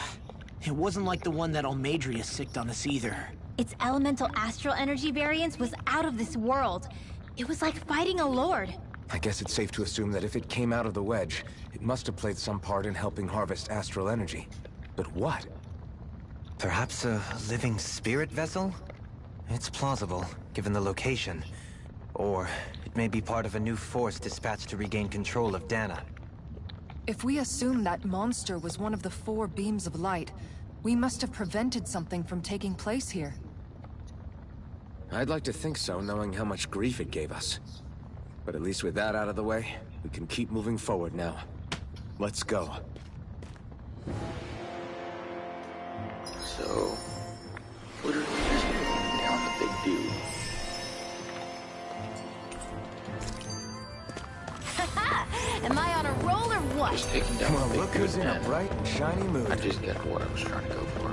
Speaker 4: It wasn't like the one that Almadria sicked on us either.
Speaker 5: Its elemental astral energy variance was out of this world. It was like fighting a lord.
Speaker 2: I guess it's safe to assume that if it came out of the wedge, it must have played some part in helping harvest astral energy. But what?
Speaker 8: Perhaps a living spirit vessel? It's plausible, given the location. Or it may be part of a new force dispatched to regain control of Dana.
Speaker 6: If we assume that monster was one of the 4 beams of light, we must have prevented something from taking place here.
Speaker 2: I'd like to think so, knowing how much grief it gave us. But at least with that out of the way, we can keep moving forward now. Let's go.
Speaker 1: So, literally just moving down the big dude.
Speaker 11: Am I on a roll or what?
Speaker 1: Just taking down
Speaker 2: Well,
Speaker 1: the
Speaker 2: look
Speaker 1: big
Speaker 2: who's
Speaker 1: dude,
Speaker 2: in a
Speaker 1: and
Speaker 2: bright and shiny mood.
Speaker 1: I just get what I was trying to go for.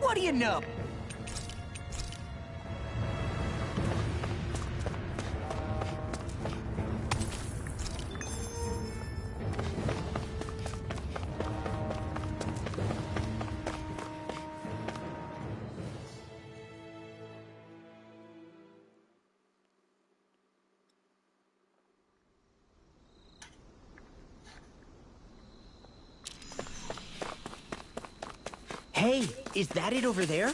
Speaker 10: What do you know?
Speaker 4: Hey, is that it over there?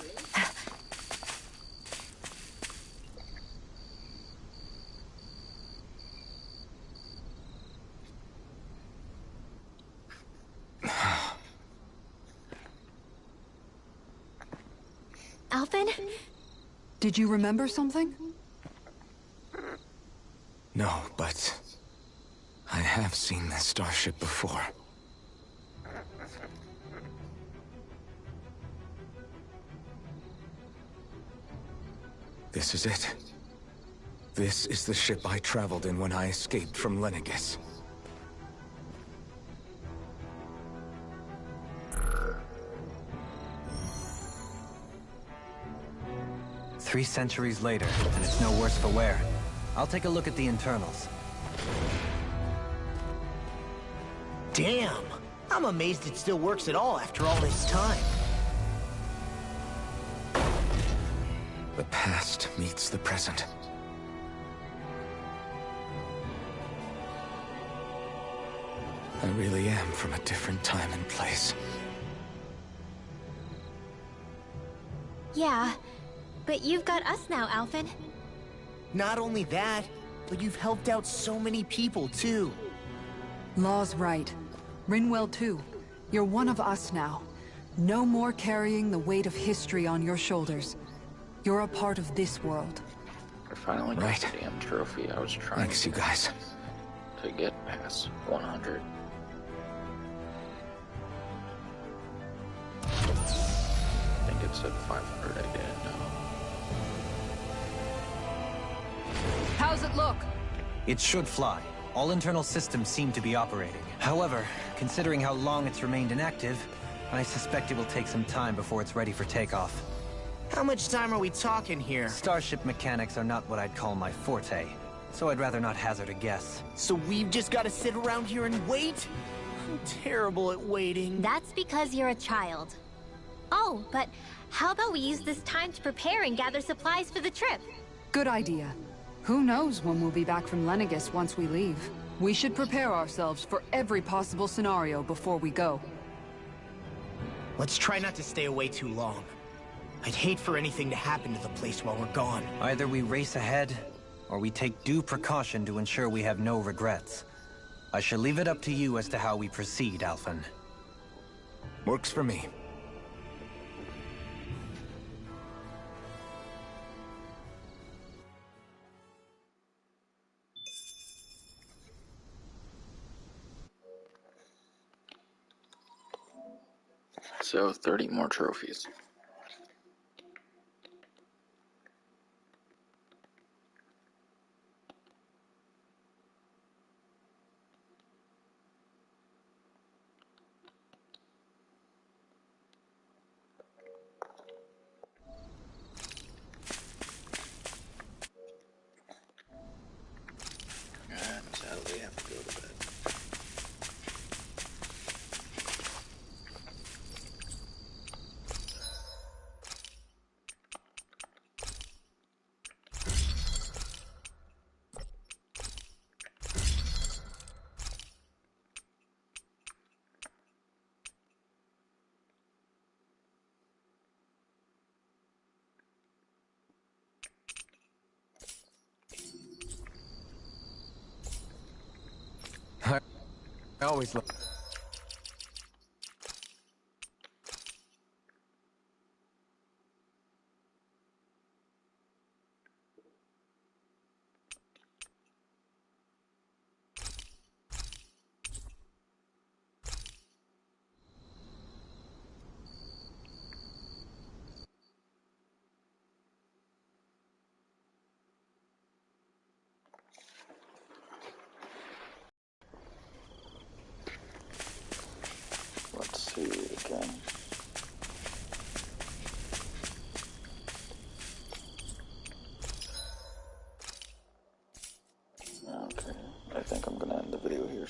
Speaker 5: Alphen?
Speaker 6: Did you remember something?
Speaker 2: No, but I have seen this starship before. This is it. This is the ship I traveled in when I escaped from Lenegis.
Speaker 8: Three centuries later, and it's no worse for wear. I'll take a look at the internals.
Speaker 4: Damn! I'm amazed it still works at all after all this time.
Speaker 2: The past meets the present. I really am from a different time and place.
Speaker 5: Yeah, but you've got us now, Alphen.
Speaker 4: Not only that, but you've helped out so many people, too.
Speaker 6: Law's right. Rinwell too. You're one of us now. No more carrying the weight of history on your shoulders. You're a part of this world.
Speaker 1: I finally got the damn trophy I was trying
Speaker 2: Thanks, you guys.
Speaker 1: to get past 100. I think it said 500, I didn't know.
Speaker 6: How's it look?
Speaker 8: It should fly. All internal systems seem to be operating. However, considering how long it's remained inactive, I suspect it will take some time before it's ready for takeoff.
Speaker 4: How much time are we talking here?
Speaker 8: Starship mechanics are not what I'd call my forte, so I'd rather not hazard a guess.
Speaker 4: So we've just got to sit around here and wait? I'm terrible at waiting.
Speaker 5: That's because you're a child. Oh, but how about we use this time to prepare and gather supplies for the trip?
Speaker 6: Good idea. Who knows when we'll be back from Lenegis once we leave. We should prepare ourselves for every possible scenario before we go.
Speaker 4: Let's try not to stay away too long. I'd hate for anything to happen to the place while we're gone.
Speaker 8: Either we race ahead, or we take due precaution to ensure we have no regrets. I shall leave it up to you as to how we proceed, Alphen.
Speaker 2: Works for me.
Speaker 1: So 30 more trophies. And sadly, I have to go to bed.
Speaker 2: I always look.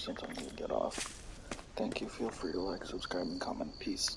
Speaker 1: since I'm gonna get off. Thank you. Feel free to like, subscribe, and comment. Peace.